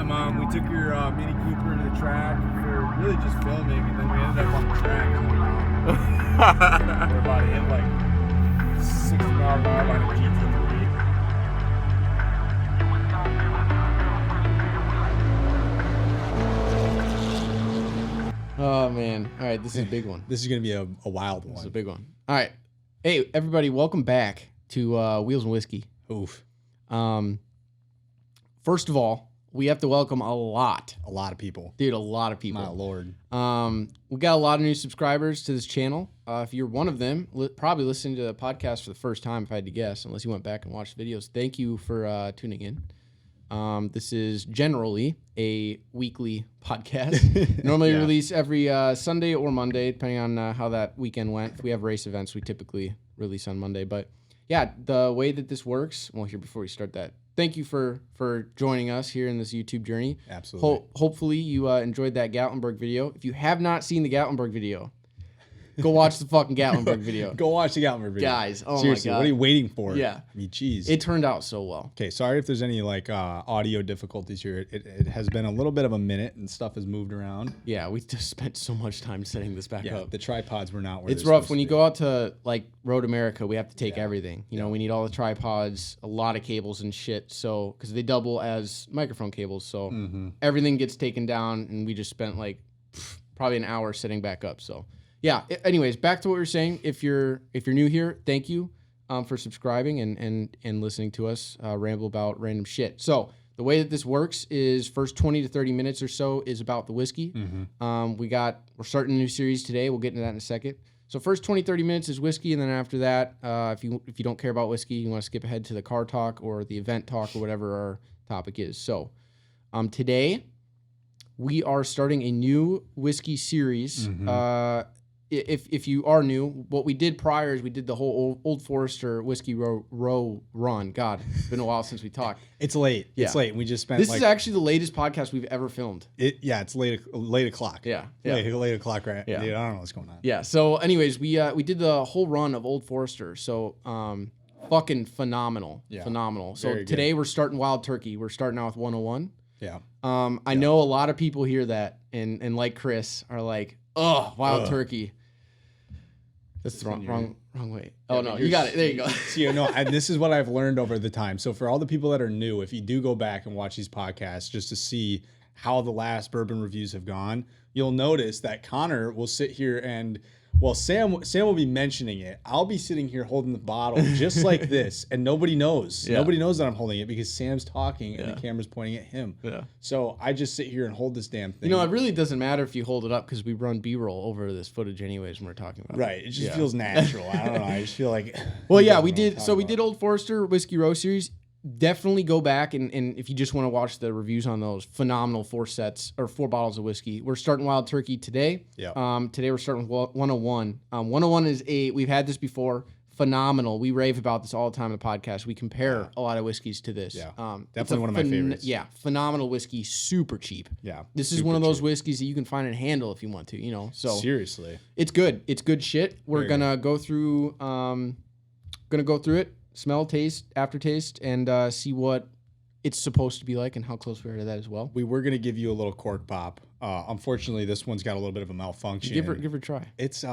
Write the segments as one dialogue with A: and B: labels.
A: Mom, we took your Mini Cooper to the track for really just filming, and then we ended up on the track. We're about to hit like 60 mile an hour by the GT3.
B: Oh, man. All right, this is a big one.
C: This is going to be a wild one.
B: This is a big one. All right. Hey, everybody, welcome back to Wheels and Whiskey.
C: Oof.
B: First of all, we have to welcome a lot
C: of people.
B: Dude, a lot of people.
C: My Lord.
B: We got a lot of new subscribers to this channel. If you're one of them, probably listening to the podcast for the first time, if I had to guess, unless you went back and watched videos. Thank you for tuning in. This is generally a weekly podcast. Normally release every Sunday or Monday, depending on how that weekend went. If we have race events, we typically release on Monday. But yeah, the way that this works, well, here, before we start that, thank you for joining us here in this YouTube journey.
C: Absolutely.
B: Hopefully you enjoyed that Gatlinburg video. If you have not seen the Gatlinburg video, go watch the fucking Gatlinburg video.
C: Go watch the Gatlinburg video.
B: Guys, oh
C: seriously,
B: my God.
C: what are you waiting for?
B: Yeah.
C: I mean, geez.
B: It turned out so well.
C: Okay, sorry if there's any like audio difficulties here. It has been a little bit of a minute and stuff has moved around.
B: Yeah, we just spent so much time setting this back up.
C: The tripods were not where
B: it's rough when you go out to like Road America. We have to take everything. You know, we need all the tripods, a lot of cables and shit. So because they double as microphone cables, so everything gets taken down, and we just spent like probably an hour setting back up. So yeah. Anyways, back to what we were saying. If you're new here, thank you for subscribing and listening to us ramble about random shit. So the way that this works is first 20 to 30 minutes or so is about the whiskey. We're starting a new series today. We'll get into that in a second. So first 20, 30 minutes is whiskey, and then after that, if you don't care about whiskey, you want to skip ahead to the car talk or the event talk or whatever our topic is. So today we are starting a new whiskey series. If you are new, what we did prior is we did the whole Old Forester Whiskey Row run. God, it's been a while since we talked.
C: It's late.
B: Yeah.
C: It's late. We just spent
B: This is actually the latest podcast we've ever filmed.
C: It's late o'clock.
B: Yeah.
C: Late o'clock, right?
B: Yeah.
C: Dude, I don't know what's going on.
B: Yeah. So anyways, we did the whole run of Old Forester. So fucking phenomenal.
C: Yeah.
B: Phenomenal. So
C: Very
B: today
C: good.
B: we're starting Wild Turkey. We're starting out with 101.
C: Yeah.
B: I know a lot of people hear that and like Chris are like, oh, Wild Turkey. That's the wrong way. Oh, no, you got it. There you go.
C: See, and this is what I've learned over the time. So for all the people that are new, if you do go back and watch these podcasts just to see how the last bourbon reviews have gone, you'll notice that Connor will sit here and, well, Sam will be mentioning it. I'll be sitting here holding the bottle just like this, and nobody knows.
B: Yeah.
C: Nobody knows that I'm holding it because Sam's talking and the camera's pointing at him.
B: Yeah.
C: So I just sit here and hold this damn thing.
B: It really doesn't matter if you hold it up because we run B-roll over this footage anyways when we're talking about it.
C: Right. It just feels natural. I don't know. I just feel like...
B: Well, yeah, we did. So we did Old Forester Whiskey Row series. Definitely go back and if you just want to watch the reviews on those, phenomenal 4 bottles of whiskey. We're starting Wild Turkey today.
C: Yeah.
B: Today we're starting with 101. 101 is we've had this before. Phenomenal. We rave about this all the time in the podcast. We compare a lot of whiskeys to this.
C: Yeah. Definitely one of my favorites.
B: Yeah. Phenomenal whiskey, super cheap.
C: Yeah.
B: This is one of those whiskeys that you can find and handle if you want to, So
C: seriously.
B: It's good. It's good shit. We're gonna go through it. Smell, taste, aftertaste, and see what it's supposed to be like and how close we are to that as well.
C: We were going to give you a little cork pop. Unfortunately, this one's got a little bit of a malfunction.
B: Give her a try.
C: It's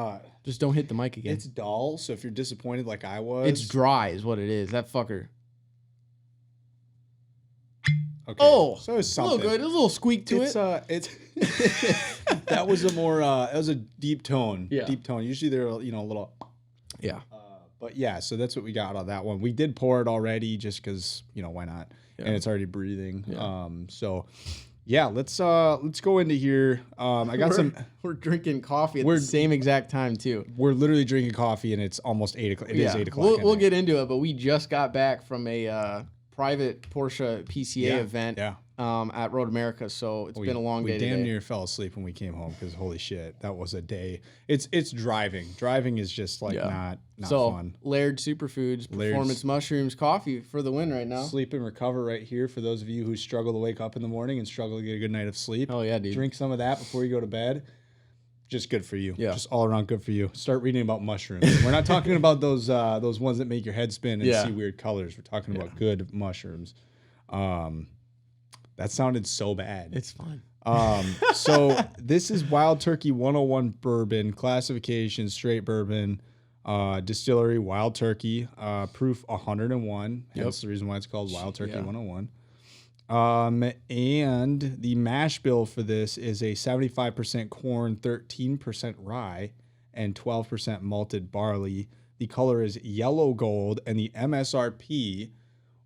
B: just don't hit the mic again.
C: It's dull, so if you're disappointed like I was.
B: It's dry is what it is. That fucker.
C: Okay.
B: Oh,
C: so it's something.
B: A little good. A little squeak to it.
C: It's that was a deep tone.
B: Yeah.
C: Deep tone. Usually they're a little.
B: Yeah.
C: But yeah, so that's what we got on that one. We did pour it already just because, why not? Yeah. And it's already breathing.
B: Yeah.
C: So yeah, let's go into here. I got
B: we're drinking coffee at the same exact time too.
C: We're literally drinking coffee and it's almost 8 o'clock. It is 8 o'clock.
B: We'll get into it, but we just got back from a private Porsche PCA event.
C: Yeah.
B: At Road America, so it's been a long day.
C: We damn near fell asleep when we came home because holy shit, that was a day. It's driving. Driving is just like not fun.
B: Laird Superfoods Performance Mushrooms coffee for the win right now.
C: Sleep and recover right here for those of you who struggle to wake up in the morning and struggle to get a good night of sleep.
B: Oh yeah, dude.
C: Drink some of that before you go to bed. Just good for you.
B: Yeah.
C: Just all around good for you. Start reading about mushrooms. We're not talking about those ones that make your head spin and see weird colors. We're talking about good mushrooms. That sounded so bad.
B: It's fine.
C: So this is Wild Turkey 101 bourbon, classification, straight bourbon, distillery, Wild Turkey, proof 101. That's the reason why it's called Wild Turkey 101. And the mash bill for this is a 75% corn, 13% rye, and 12% malted barley. The color is yellow gold, and the MSRP,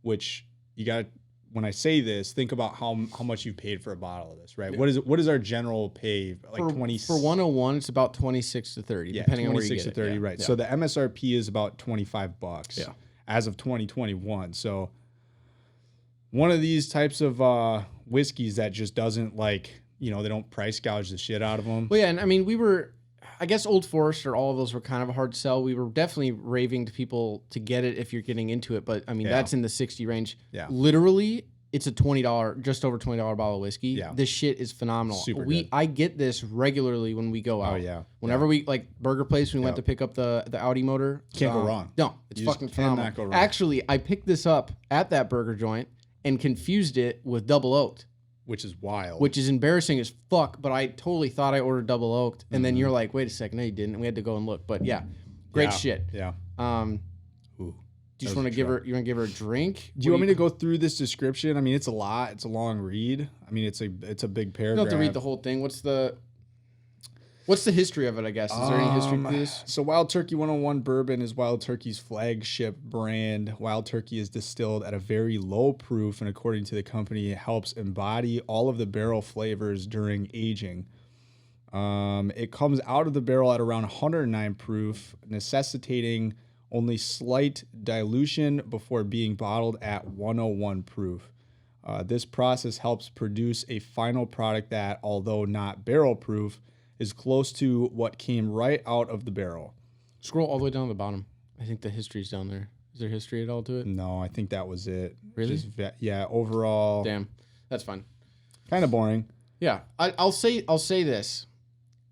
C: which you got, when I say this, think about how much you paid for a bottle of this, right? Yeah. What is our general pay? Like
B: for 101, it's about 26 to 30, depending on where you get
C: 26 to 30,
B: it.
C: right? Yeah. So the MSRP is about $25 as of 2021. So one of these types of whiskeys that just doesn't they don't price gouge the shit out of them.
B: Well, yeah, and I mean, I guess Old Forester, all of those were kind of a hard sell. We were definitely raving to people to get it if you're getting into it, but I mean, that's in the 60 range. Yeah. Literally, it's a $20, just over $20 bottle of whiskey. Yeah. This shit is phenomenal.
C: Super good.
B: I get this regularly when we go out.
C: Oh, yeah.
B: Whenever we, like, Burger Place, we went to pick up the Audi motor.
C: Can't go wrong.
B: No, it's fucking phenomenal. Go wrong. Actually, I picked this up at that burger joint and confused it with double oaked.
C: Which is wild.
B: Which is embarrassing as fuck, but I totally thought I ordered double oaked. And then you're like, wait a second, no, you didn't. And we had to go and look. But yeah, great shit.
C: Yeah.
B: Do you just want to give her? You want to give her a drink?
C: Do you want me to go through this description? I mean, it's a lot. It's a long read. I mean, it's a big paragraph.
B: You don't have to read the whole thing. What's the history of it? I guess is there any history to this?
C: So Wild Turkey 101 bourbon is Wild Turkey's flagship brand. Wild Turkey is distilled at a very low proof, and according to the company, it helps embody all of the barrel flavors during aging. It comes out of the barrel at around 109 proof, necessitating only slight dilution before being bottled at 101 proof. This process helps produce a final product that, although not barrel proof, is close to what came right out of the barrel.
B: Scroll all the way down to the bottom. I think the history's down there. Is there history at all to it?
C: No, I think that was it.
B: Really?
C: Yeah, overall.
B: Damn, that's fine.
C: Kind of boring.
B: Yeah, I'll say this.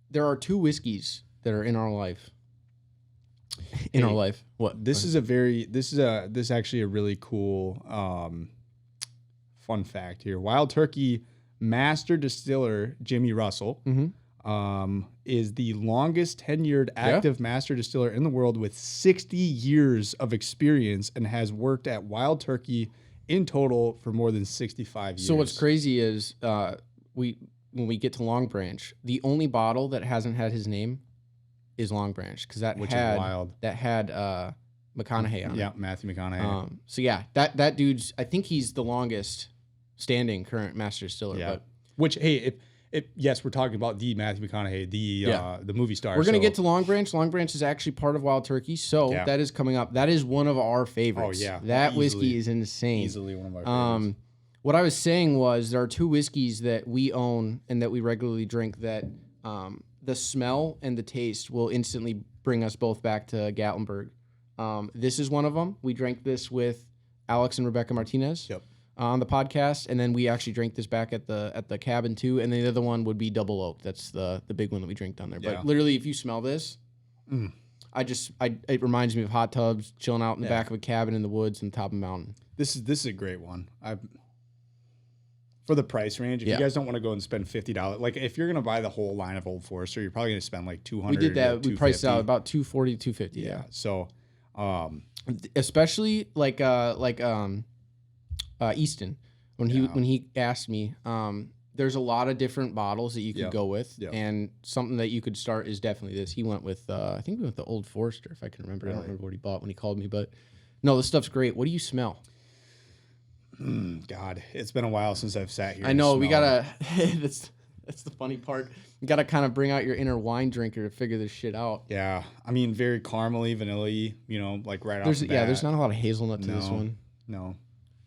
B: There are two whiskeys that are in our life. Our life. What?
C: This is actually a really cool fun fact here. Wild Turkey master distiller Jimmy Russell. Is the longest tenured active master distiller in the world with 60 years of experience and has worked at Wild Turkey in total for more than 65 years.
B: So what's crazy is when we get to Long Branch, the only bottle that hasn't had his name is Long Branch because that had McConaughey on it.
C: Yeah, Matthew McConaughey.
B: So yeah, that dude's, I think he's the longest standing current master distiller.
C: Yeah.
B: But
C: which, hey, yes, we're talking about the Matthew McConaughey, the movie star.
B: We're going to get to Long Branch. Long Branch is actually part of Wild Turkey, so that is coming up. That is one of our favorites.
C: Oh, yeah.
B: That whiskey is insane.
C: Easily one of our favorites.
B: What I was saying was there are two whiskeys that we own and that we regularly drink that the smell and the taste will instantly bring us both back to Gatlinburg. This is one of them. We drank this with Alex and Rebecca Martinez.
C: Yep.
B: On the podcast, and then we actually drank this back at the cabin too. And the other one would be Double Oak. That's the big one that we drink down there. But literally, if you smell this, it reminds me of hot tubs, chilling out in the back of a cabin in the woods on top of a mountain.
C: This is a great one. For the price range, if you guys don't want to go and spend $50, like if you're gonna buy the whole line of Old Forester, you're probably gonna spend like $200.
B: We did that. We priced out about $240, $250. Yeah.
C: So,
B: especially like Easton, when he asked me, there's a lot of different bottles that you could go with, and something that you could start is definitely this. He went with I think we went with the Old Forester, if I can remember. Really? I don't remember what he bought when he called me, but no, this stuff's great. What do you smell?
C: God, it's been a while since I've sat here.
B: I know we gotta. That's the funny part. You gotta kind of bring out your inner wine drinker to figure this shit out.
C: Yeah, I mean, very caramely, vanilla-y, like right off the bat.
B: Yeah, there's not a lot of hazelnut to this one.
C: No.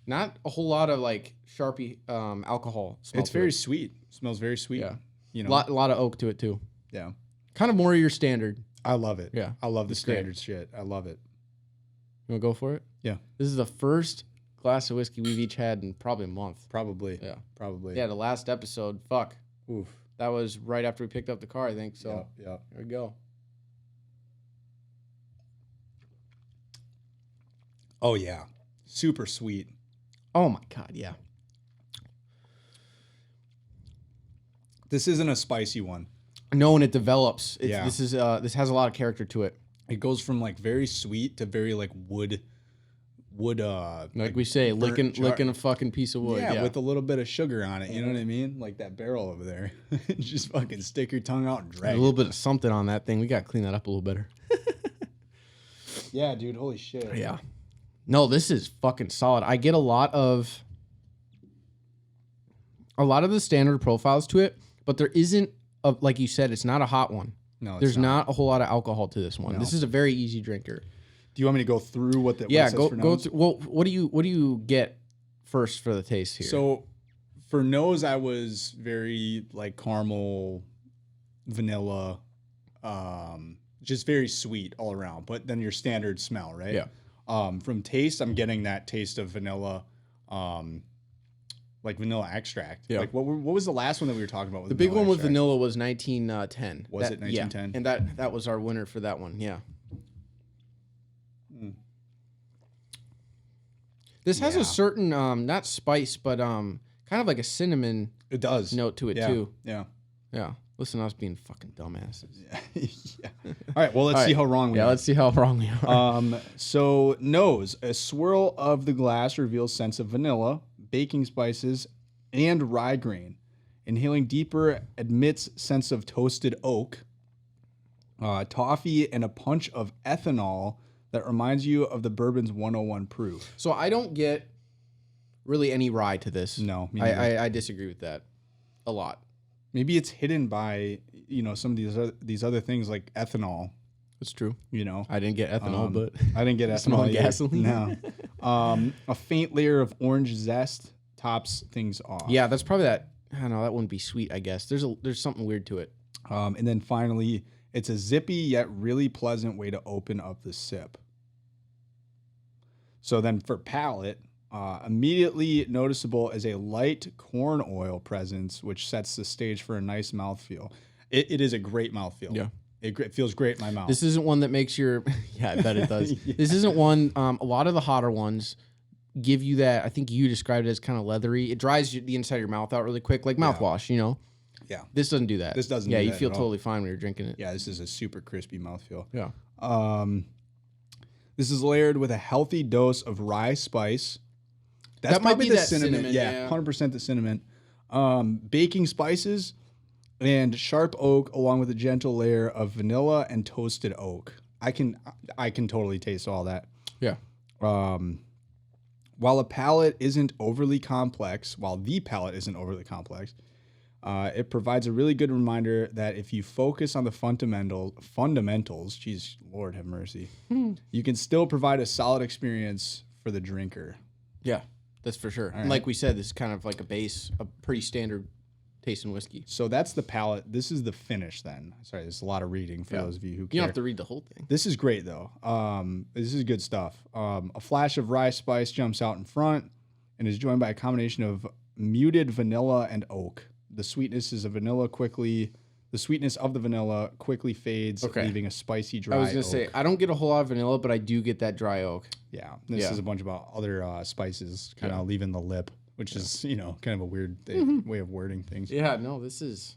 B: Not a whole lot of like Sharpie alcohol.
C: It's very sweet. Smells very sweet.
B: Yeah. A lot of oak to it too.
C: Yeah.
B: Kind of more of your standard.
C: I love it.
B: Yeah.
C: I love the standard shit. I love it.
B: You want to go for it?
C: Yeah.
B: This is the first glass of whiskey we've each had in probably a month.
C: Probably.
B: Yeah.
C: Probably.
B: Yeah. The last episode. Fuck.
C: Oof.
B: That was right after we picked up the car, I think. So.
C: Yeah.
B: There we go.
C: Oh yeah. Super sweet.
B: Oh my God, yeah.
C: This isn't a spicy one.
B: No, and it develops.
C: Yeah.
B: This has a lot of character to it.
C: It goes from like very sweet to very like wood.
B: Like we say,
C: burnt
B: licking a fucking piece of wood.
C: Yeah, with a little bit of sugar on it. You know what I mean? Like that barrel over there. Just fucking stick your tongue out and drag
B: a little bit of something on that thing. We got to clean that up a little better.
C: Yeah, dude. Holy shit.
B: Yeah. No, this is fucking solid. I get a lot of the standard profiles to it, but there isn't like you said, it's not a hot one.
C: No,
B: there's not a whole lot of alcohol to this one. No. This is a very easy drinker.
C: Do you want me to go through what the
B: go through? Well, what do you get first for the taste here?
C: So for nose, I was very like caramel, vanilla, just very sweet all around. But then your standard smell, right?
B: Yeah.
C: From taste, I'm getting that taste of vanilla, like vanilla extract.
B: Yeah.
C: Like what was the last one that we were talking about? With
B: the big one
C: extract?
B: with vanilla was 1910.
C: Was it 1910?
B: Yeah. And that was our winner for that one. Yeah. This has a certain not spice, but kind of like a cinnamon.
C: It does
B: note to it too.
C: Yeah.
B: Yeah. Listen, to us being fucking dumbasses.
C: Yeah. All right. Well, let's see how wrong we are.
B: Yeah, let's see how wrong we are.
C: So nose, a swirl of the glass reveals sense of vanilla, baking spices, and rye grain. Inhaling deeper admits sense of toasted oak, toffee, and a punch of ethanol that reminds you of the bourbon's 101 proof.
B: So I don't get really any rye to this.
C: No,
B: I disagree with that a lot.
C: Maybe it's hidden by some of these other things like ethanol.
B: That's true.
C: I
B: didn't get ethanol, but
C: I didn't get ethanol.
B: Gasoline.
C: No. A faint layer of orange zest tops things off.
B: Yeah, that's probably that. I don't know. That wouldn't be sweet. I guess there's something weird to it.
C: And then finally, it's a zippy yet really pleasant way to open up the sip. So then for palate, immediately noticeable as a light corn oil presence, which sets the stage for a nice mouthfeel. It is a great mouthfeel.
B: Yeah.
C: It feels great in my mouth.
B: This isn't one that makes your... Yeah, I bet it does. Yeah. This isn't one... a lot of the hotter ones give you that... I think you described it as kind of leathery. It dries the inside of your mouth out really quick, like mouthwash,
C: Yeah.
B: This doesn't do that.
C: This doesn't
B: do
C: do
B: you
C: that
B: feel
C: at all.
B: totally fine when you're drinking it.
C: Yeah, this is a super crispy mouthfeel.
B: Yeah.
C: This is layered with a healthy dose of rye spice.
B: That might
C: probably
B: be
C: the
B: that
C: cinnamon. Yeah, 100% the cinnamon. Baking spices and sharp oak, along with a gentle layer of vanilla and toasted oak. I can totally taste all that.
B: Yeah.
C: While the palate isn't overly complex, it provides a really good reminder that if you focus on the fundamentals, geez, Lord have mercy, you can still provide a solid experience for the drinker.
B: Yeah, that's for sure.
C: Right.
B: And like we said, this is kind of like a pretty standard taste in whiskey.
C: So that's the palate. This is the finish then. Sorry, there's a lot of reading for those of you who care.
B: You don't have to read the whole thing.
C: This is great though. This is good stuff. A flash of rye spice jumps out in front and is joined by a combination of muted vanilla and oak. The sweetness of the vanilla quickly fades, leaving a spicy dry
B: I was going to say, I don't get a whole lot of vanilla, but I do get that dry oak.
C: Yeah. This is a bunch of other spices kind of leaving the lip, which is, kind of a weird way of wording things.
B: Yeah, no, this is...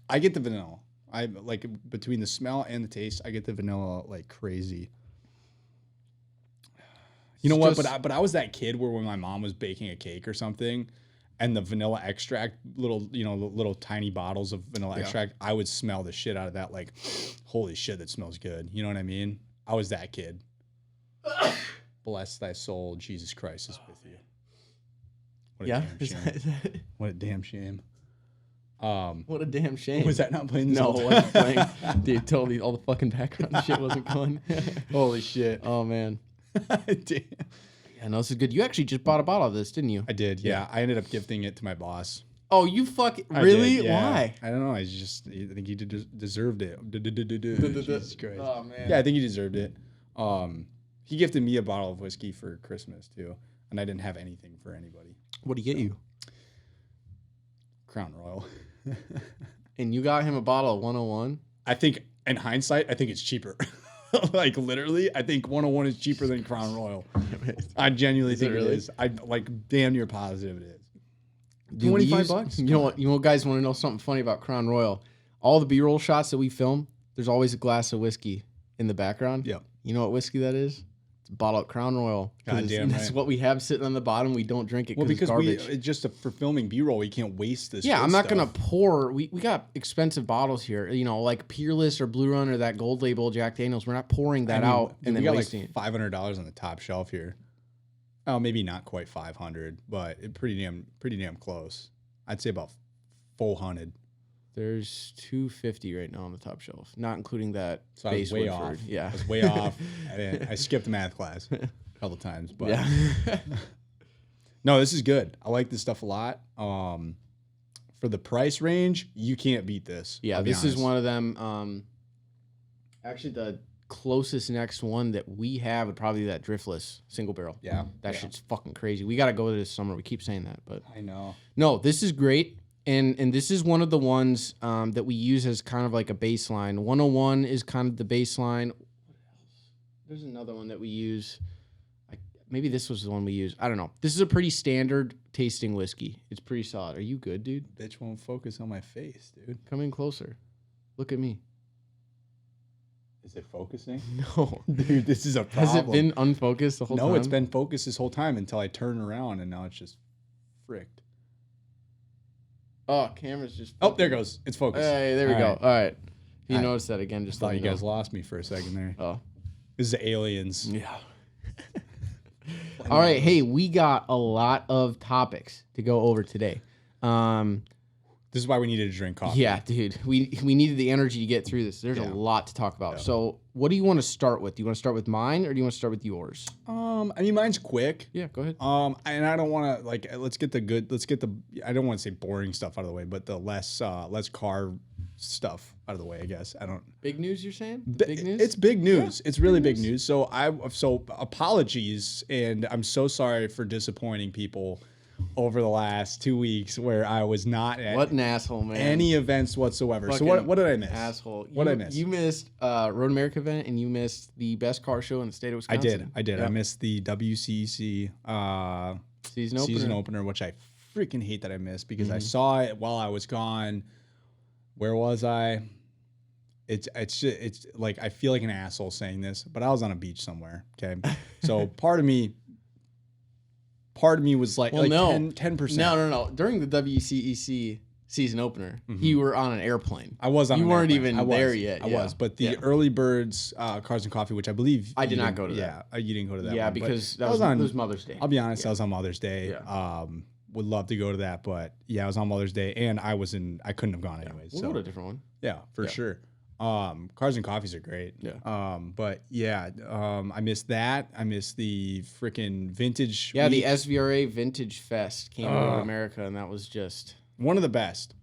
C: I get the vanilla. I like between the smell and the taste, I get the vanilla like crazy. You know what? But I was that kid where when my mom was baking a cake or something, and the vanilla extract, little tiny bottles of vanilla extract, I would smell the shit out of that. Like, holy shit, that smells good. You know what I mean? I was that kid. Bless thy soul, Jesus Christ is with you. What a damn shame. What a damn shame.
B: What a damn shame.
C: Was that not playing this?
B: No, it wasn't playing. Dude, totally, all the fucking background shit wasn't going.
C: Holy shit.
B: Oh, man.
C: Damn.
B: Yeah, no, this is good. You actually just bought a bottle of this, didn't you?
C: I did, yeah. I ended up gifting it to my boss.
B: Oh, you really?
C: Did, yeah.
B: Why?
C: I don't know. I think he deserved it. Jesus Christ.
B: Oh, man.
C: Yeah, I think he deserved it. He gifted me a bottle of whiskey for Christmas, too. And I didn't have anything for anybody.
B: What did he get you?
C: Crown Royal.
B: And you got him a bottle of 101?
C: I think, in hindsight, I think it's cheaper. Like, literally, I think 101 is cheaper than Crown Royal. I genuinely think it is. I, like, damn near positive it is.
B: Dude, we
C: 25
B: use-
C: bucks.
B: You know what? You know, guys want to know something funny about Crown Royal? All the B-roll shots that we film, there's always a glass of whiskey in the background.
C: Yep.
B: You know what whiskey that is? It's bottled Crown Royal.
C: Goddamn
B: That's
C: right.
B: what we have sitting on the bottom. We don't drink it
C: Well,
B: because
C: because
B: it's garbage.
C: it's just for filming B-roll, we can't waste this.
B: Yeah,
C: good
B: I'm not
C: stuff.
B: gonna pour. We got expensive bottles here. You know, like Peerless or Blue Run or that Gold Label Jack Daniels. We're not pouring that out
C: dude,
B: and
C: we
B: then
C: got
B: wasting
C: like
B: it.
C: $500 on the top shelf here. Oh, maybe not quite 500, but pretty damn close. I'd say about 400.
B: There's 250 right now on the top shelf, not including that
C: So I was
B: base
C: way
B: Woodford.
C: off.
B: Yeah,
C: I was way off. I skipped math class a couple times, but
B: yeah.
C: no, this is good. I like this stuff a lot. For the price range, you can't beat this.
B: Yeah,
C: I'll be
B: this is
C: honest.
B: one of them. Actually, the closest next one that we have would probably be that driftless single barrel.
C: Yeah,
B: That
C: yeah.
B: shit's fucking crazy. We got to go this summer. We keep saying that, but
C: I know.
B: no, this is great. And this is one of the ones that we use as kind of like a baseline. 101 is kind of the baseline. What else? There's another one that we use. Maybe this was the one we use. I don't know. This is a pretty standard tasting whiskey. It's pretty solid. Are you good, dude?
C: Bitch won't focus on my face, dude.
B: Come in closer. Look at me.
C: Is it focusing?
B: No.
C: Dude, this is a problem.
B: Has it been unfocused the whole time?
C: No, it's been focused this whole time until I turn around, and now it's just fricked.
B: Oh, camera's just.
C: Oh, there it goes. It's focused.
B: Hey, there we
C: All
B: go.
C: right.
B: All right. If you
C: I
B: notice that again, just
C: Thought
B: let
C: you
B: me
C: guys
B: know.
C: lost me for a second there.
B: Oh.
C: This is the aliens.
B: Yeah. All right. Hey, we got a lot of topics to go over today.
C: This is why we needed to drink coffee.
B: Yeah, dude. We needed the energy to get through this. There's
C: Yeah.
B: a lot to talk about.
C: Yeah.
B: So, what do you want to start with? Do you want to start with mine or do you want to start with yours?
C: I mean, mine's quick.
B: Yeah, go ahead.
C: And I don't want to let's get the I don't want to say boring stuff out of the way, but the less car stuff out of the way, I guess. I don't.
B: Big news, you're saying?
C: Bi-
B: Big news?
C: It's big news. It's really big news. So apologies, and I'm so sorry for disappointing people over the last 2 weeks where I was not at
B: What an asshole, man.
C: any events whatsoever. So
B: Fucking
C: what did I miss?
B: Asshole.
C: What did I miss?
B: You missed Road America event and you missed the best car show in the state of
C: I
B: Wisconsin.
C: did.
B: Yeah.
C: I missed the WCEC
B: Season opener.
C: season opener, which I freaking hate that I missed because
B: Mm-hmm.
C: I saw it while I was gone. Where was I? It's like I feel like an asshole saying this, but I was on a beach somewhere. Okay, so part of me was like,
B: Well, no.
C: 10%.
B: No. During the WCEC season opener, you were on an airplane.
C: I was on.
B: You
C: an
B: weren't
C: airplane.
B: even
C: I was.
B: there yet.
C: I
B: yeah.
C: was, but the
B: Yeah.
C: early birds, Cars and Coffee, which I believe
B: I did
C: you
B: not
C: didn't-
B: go to that.
C: Yeah, you didn't go to that.
B: Yeah,
C: one, but
B: because
C: that was on.
B: that was Mother's Day.
C: I'll be honest, I was on Mother's Day.
B: Yeah.
C: Would love to go to that, but yeah, I was on Mother's Day, and I couldn't have gone anyways.
B: We'll
C: so
B: go to a different one.
C: yeah, for
B: Yeah.
C: sure. Cars and Coffees are great.
B: Yeah.
C: But yeah, I missed that. I missed the freaking vintage.
B: Yeah, the
C: week.
B: SVRA Vintage Fest came to Road America, and that was just
C: one of the best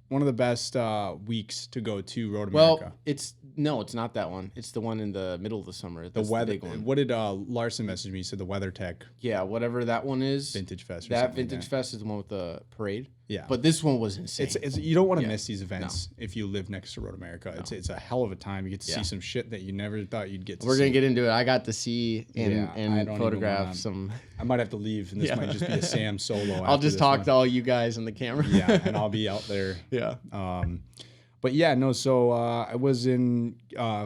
C: weeks to go to Road
B: well.
C: America.
B: It's not that one. It's the one in the middle of the summer.
C: The
B: That's
C: weather.
B: big one.
C: What did Larson message me? He said the WeatherTech
B: Yeah, whatever that one is.
C: Vintage Fest. Or
B: That
C: something like
B: Vintage Fest is the one with the parade.
C: Yeah.
B: But this one was insane.
C: It's you don't want to
B: Yeah.
C: miss these events if you live next to Road America. It's a hell of a time. You get to
B: Yeah.
C: see some shit that you never thought you'd get to
B: We're
C: see.
B: gonna get into it. I got to see and,
C: Yeah, I
B: and
C: don't even
B: photograph
C: wanna-
B: some.
C: I might have to leave, and this
B: Yeah.
C: might just be a Sam solo.
B: I'll
C: after
B: just
C: this
B: talk
C: one.
B: to all you guys on the camera.
C: Yeah, and I'll be out there.
B: yeah.
C: But yeah, no. So I was in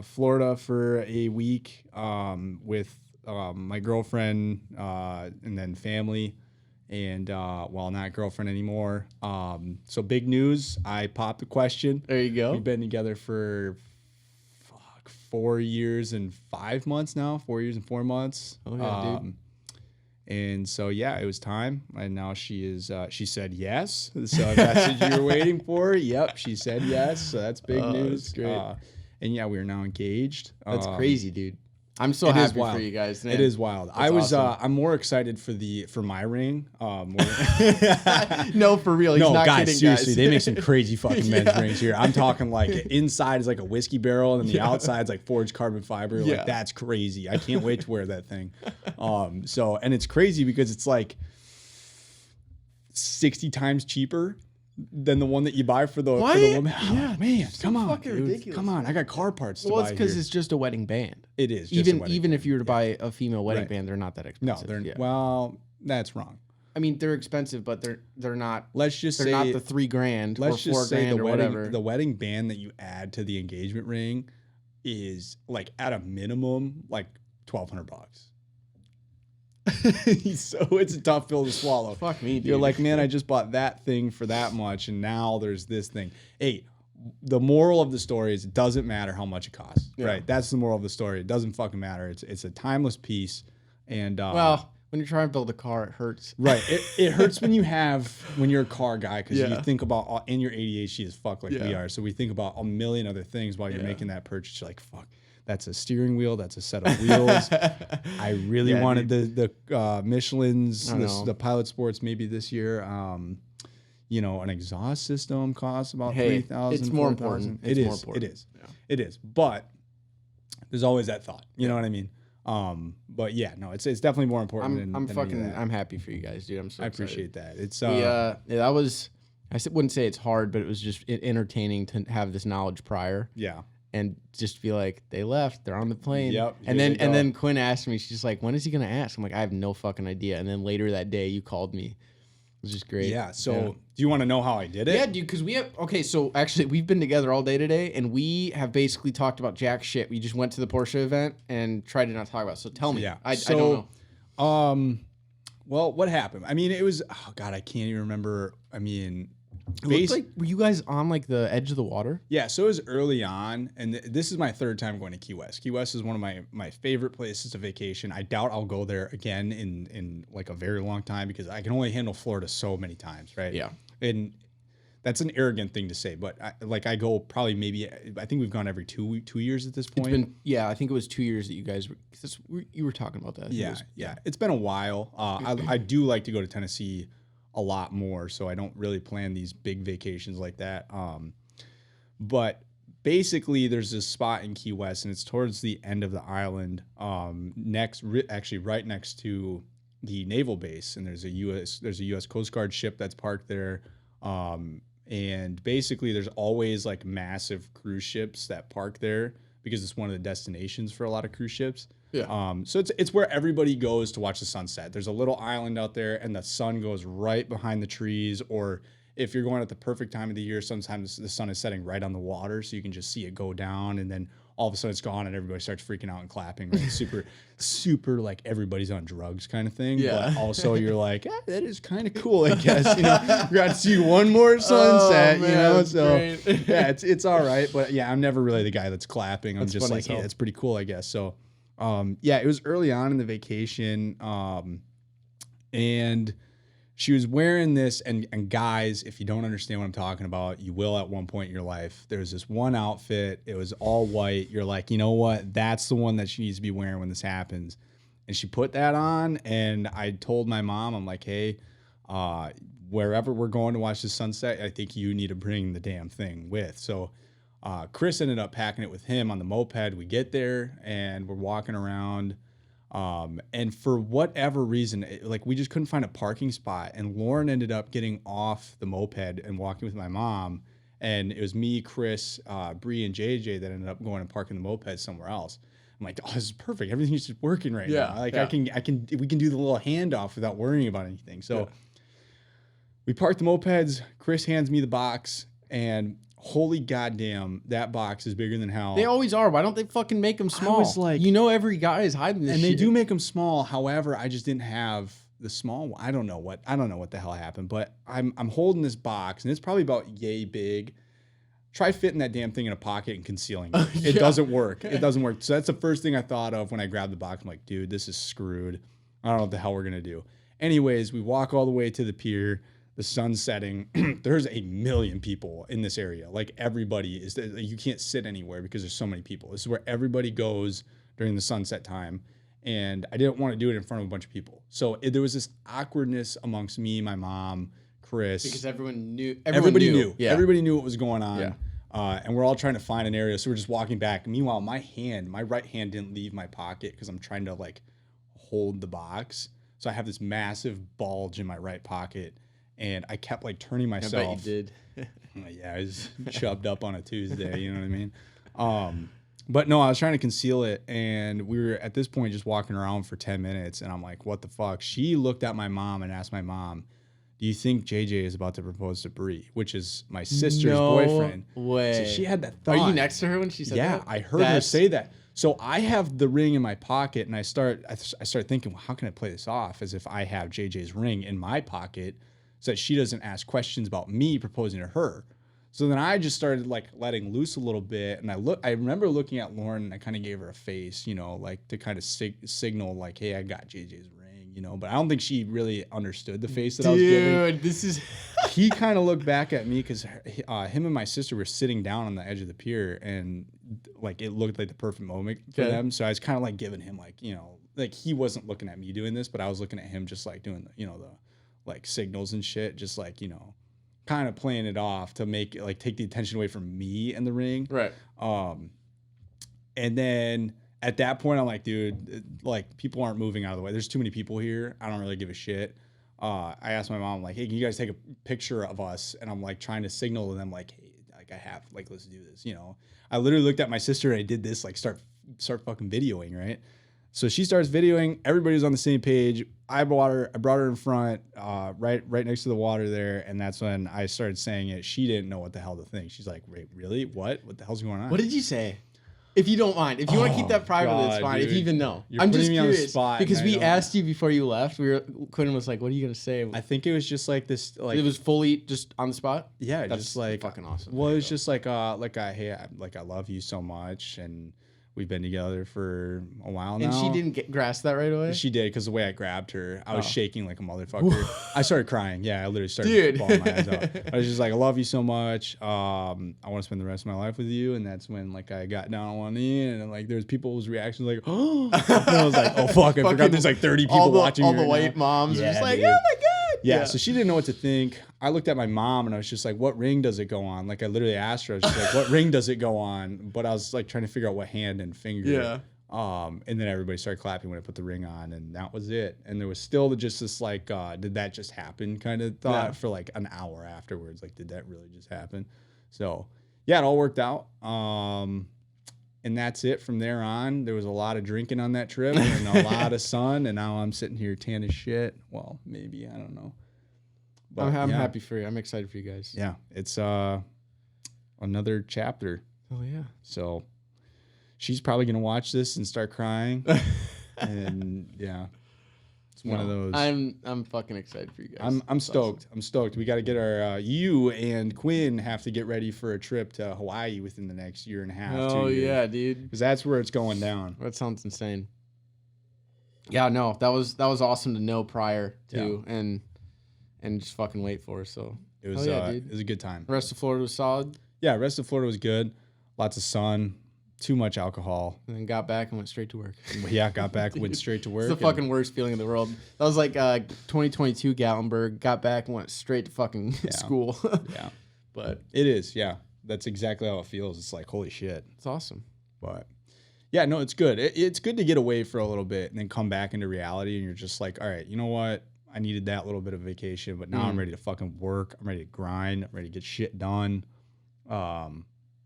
C: Florida for a week with my girlfriend and then family, and well, not girlfriend anymore. So big news. I popped the question.
B: There you go.
C: We've been together for 4 years and 5 months now. 4 years and 4 months.
B: Oh, yeah, dude.
C: And so yeah, it was time, and now she said yes. So if that's what you were waiting for, yep, she said yes. So that's big news.
B: That's great.
C: And yeah, we are now engaged.
B: That's crazy, dude. I'm so
C: It is
B: happy
C: wild.
B: for you guys.
C: It is wild.
B: That's
C: I was
B: awesome.
C: I'm more excited for my ring.
B: No, for real. He's
C: No,
B: not
C: guys,
B: kidding,
C: seriously,
B: guys.
C: they make some crazy fucking men's rings here. I'm talking like inside is like a whiskey barrel, and the outside's like forged carbon fiber.
B: Yeah.
C: Like that's crazy. I can't wait to wear that thing. So and it's crazy because it's like 60 times cheaper than the one that you buy for the woman.
B: Yeah,
C: Oh, man,
B: so
C: come on,
B: fucking
C: dude.
B: ridiculous.
C: Come on. I got car parts to
B: Well,
C: buy
B: it's because
C: here.
B: it's just a wedding band.
C: It is just a wedding
B: Even if you were to buy a female wedding
C: Right.
B: band, they're not that
C: No,
B: expensive.
C: they're
B: yeah.
C: well, that's wrong.
B: I mean, they're expensive, but they're not.
C: Let's just
B: they're
C: say
B: not the $3,000 or
C: let's just say
B: $4,000
C: the
B: or whatever.
C: the wedding band that you add to the engagement ring is like at a minimum like $1,200. So it's a tough pill to swallow.
B: Fuck me, dude.
C: You're like, man, I just bought that thing for that much, and now there's this thing. Hey, the moral of the story is it doesn't matter how much it costs, right? That's the moral of the story. It doesn't fucking matter. It's a timeless piece, and
B: well, when you're trying to build a car, it hurts.
C: right. It hurts when you're a car guy because you think about and your ADHD as fuck like we are. So we think about a million other things while you're making that purchase. You're like, fuck. That's a steering wheel. That's a set of wheels. I really wanted the Michelin's, the Pilot Sports maybe this year. You know, an exhaust system costs about $3,000.
B: It's more important.
C: It is. Yeah. It is. But there's always that thought. You know what I mean? But yeah, no, it's definitely more important.
B: I'm happy for you guys, dude. I'm so
C: I
B: excited.
C: appreciate that. It's
B: that was. Wouldn't say it's hard, but it was just entertaining to have this knowledge prior.
C: Yeah.
B: And just be like, they left, they're on the plane.
C: Yep.
B: And then Quinn asked me, she's like, when is he gonna ask? I'm like, I have no fucking idea. And then later that day, you called me. It was just great.
C: Yeah. So do you want to know how I did it?
B: Yeah, dude. Because so actually, we've been together all day today, and we have basically talked about jack shit. We just went to the Porsche event and tried to not talk about it. So tell me.
C: Yeah.
B: I don't know.
C: Well, what happened? I mean, it was. Oh God, I can't even remember. I mean.
B: It looked like, were you guys on like the edge of the water?
C: Yeah, so it was early on, and this is my third time going to Key West. Key West is one of my favorite places to vacation. I doubt I'll go there again in like a very long time because I can only handle Florida so many times, right?
B: Yeah.
C: And that's an arrogant thing to say, but I go probably maybe, I think we've gone every 2 years at this point.
B: I think it was 2 years that you guys you were talking about that.
C: Yeah. It's been a while. I do like to go to Tennessee a lot more, so I don't really plan these big vacations like that. But basically, there's this spot in Key West, and it's towards the end of the island, actually right next to the naval base. And there's a U.S. Coast Guard ship that's parked there. And basically, there's always like massive cruise ships that park there because it's one of the destinations for a lot of cruise ships.
B: Yeah.
C: So it's where everybody goes to watch the sunset. There's a little island out there, and the sun goes right behind the trees. Or if you're going at the perfect time of the year, sometimes the sun is setting right on the water, so you can just see it go down, and then all of a sudden it's gone, and everybody starts freaking out and clapping. Right? super like everybody's on drugs kind of thing.
B: Yeah.
C: But also you're like, that is kind of cool, I guess. You know, you got to see one more sunset.
B: Man,
C: you know, so
B: great.
C: yeah, it's all right. But yeah, I'm never really the guy that's clapping. I'm
B: That's
C: just
B: funny
C: like, hey,
B: as hell.
C: that's pretty cool, I guess. So. Yeah, it was early on in the vacation, and she was wearing this, and guys, if you don't understand what I'm talking about, you will at one point in your life. There's this one outfit, it was all white. You're like, you know what? That's the one that she needs to be wearing when this happens. And she put that on, and I told my mom, I'm like, hey, wherever we're going to watch the sunset, I think you need to bring the damn thing with. So Chris ended up packing it with him on the moped. We get there and we're walking around. And for whatever reason, we just couldn't find a parking spot. And Lauren ended up getting off the moped and walking with my mom. And it was me, Chris, Bree, and JJ that ended up going and parking the moped somewhere else. I'm like, oh, this is perfect. Everything's just working right now. We can do the little handoff without worrying about anything. So we parked the mopeds. Chris hands me the box, and holy goddamn, that box is bigger than hell.
B: They always are. Why don't they fucking make them small?
C: I was like,
B: every guy is hiding this.
C: And
B: shit.
C: they do make them small. However, I just didn't have the small one. I don't know what the hell happened, but I'm holding this box, and it's probably about yay big. Try fitting that damn thing in a pocket and concealing it. It doesn't work. It doesn't work. So that's the first thing I thought of when I grabbed the box. I'm like, dude, this is screwed. I don't know what the hell we're gonna do. Anyways, we walk all the way to the pier. The sun's setting. There's a million people in this area. Like, everybody is there. You can't sit anywhere because there's so many people. This is where everybody goes during the sunset time. And I didn't want to do it in front of a bunch of people. So there was this awkwardness amongst me, my mom, Chris.
B: Because everyone knew.
C: Everybody knew.
B: Yeah.
C: Everybody knew what was going on.
B: Yeah.
C: And we're all trying to find an area. So we're just walking back. Meanwhile, my right hand didn't leave my pocket because I'm trying to hold the box. So I have this massive bulge in my right pocket. And I kept turning myself.
B: I bet you did.
C: Yeah, I was chubbed up on a Tuesday. You know what I mean? But no, I was trying to conceal it, and we were at this point just walking around for 10 minutes, and I'm like, what the fuck? She looked at my mom and asked my mom, do you think JJ is about to propose to Bree, which is my sister's boyfriend?
B: Way.
C: So she had that thought.
B: Are you next to her when she said that?
C: Yeah, I heard her say that. So I have the ring in my pocket, and I start thinking, well, how can I play this off as if I have JJ's ring in my pocket so that she doesn't ask questions about me proposing to her. So then I just started like letting loose a little bit, and I remember looking at Lauren, and I kind of gave her a face, like to kind of signal like, hey, I got JJ's ring, but I don't think she really understood the face that I was giving.
B: Dude, this is...
C: He kind of looked back at me because him and my sister were sitting down on the edge of the pier, and like it looked like the perfect moment for them. So I was kind of like giving him like, like he wasn't looking at me doing this, but I was looking at him just like doing the, the like signals and shit, just like, kind of playing it off to make it like take the attention away from me and the ring.
B: Right.
C: And then at that point, I'm like, dude, like people aren't moving out of the way. There's too many people here. I don't really give a shit. I asked my mom, like, hey, can you guys take a picture of us? And I'm like trying to signal to them, like, hey, like I have, like, let's do this. I literally looked at my sister and I did this, like start fucking videoing, right? So she starts videoing. Everybody's on the same page. I brought her in front, right next to the water there, and that's when I started saying it. She didn't know what the hell to think. She's like, "Wait, really? What the hell's going on?"
B: What did you say? If you don't mind, if you want to keep that private, that's fine.
C: Dude.
B: If you even know,
C: I'm just
B: curious
C: on the spot
B: because we asked you before you left. Quentin was like, "What are you gonna say?"
C: I think it was just like this, like
B: it was fully just on the spot.
C: Yeah,
B: that's
C: just like
B: fucking awesome.
C: Well, it's just like hey, I love you so much, and we've been together for a while now.
B: And she didn't grasp that right away?
C: She did, because the way I grabbed her, I was shaking like a motherfucker. I started crying. Yeah, I literally started bawling my eyes out. I was just like, I love you so much. I want to spend the rest of my life with you. And that's when like I got down on one knee, and like there's people's reactions like, oh. And I was like, oh, fuck. I forgot there's like 30 people watching
B: all
C: me
B: the
C: right
B: white
C: now.
B: moms are just like,
C: dude.
B: oh my God.
C: Yeah, so she didn't know what to think. I looked at my mom and I was just like, what ring does it go on? Like I literally asked her, I was just like, what ring does it go on? But I was like trying to figure out what hand and finger.
B: Yeah.
C: And then everybody started clapping when I put the ring on, and that was it. And there was still just this like, did that just happen kind of thought for like an hour afterwards. Like, did that really just happen? So yeah, it all worked out. And that's it from there on. There was a lot of drinking on that trip and a lot of sun, and now I'm sitting here tan as shit. Well, maybe, I don't know.
B: But I'm happy for you. I'm excited for you guys.
C: Yeah, it's another chapter.
B: Oh yeah.
C: So she's probably gonna watch this and start crying. And yeah, it's one of those.
B: I'm fucking excited for you guys.
C: I'm stoked. Awesome. I'm stoked. We got to get our you and Quinn have to get ready for a trip to Hawaii within the next year and a half.
B: Oh
C: 2 years.
B: yeah, dude.
C: Because that's where it's going down.
B: That sounds insane. Yeah, no, that was awesome to know prior to and just fucking wait for. So
C: it was it was a good time.
B: The rest of Florida was solid.
C: Yeah, the rest of Florida was good. Lots of sun. Too much alcohol.
B: And then got back and went straight to work.
C: Yeah, got back, went straight to work.
B: It's the fucking worst feeling in the world. That was like 2022 Gatlinburg. Got back and went straight to fucking school.
C: Yeah.
B: But
C: it is, yeah. That's exactly how it feels. It's like, holy shit.
B: It's awesome.
C: But yeah, no, it's good. It's good to get away for a little bit and then come back into reality, and you're just like, all right, you know what? I needed that little bit of vacation, but now I'm ready to fucking work. I'm ready to grind. I'm ready to get shit done.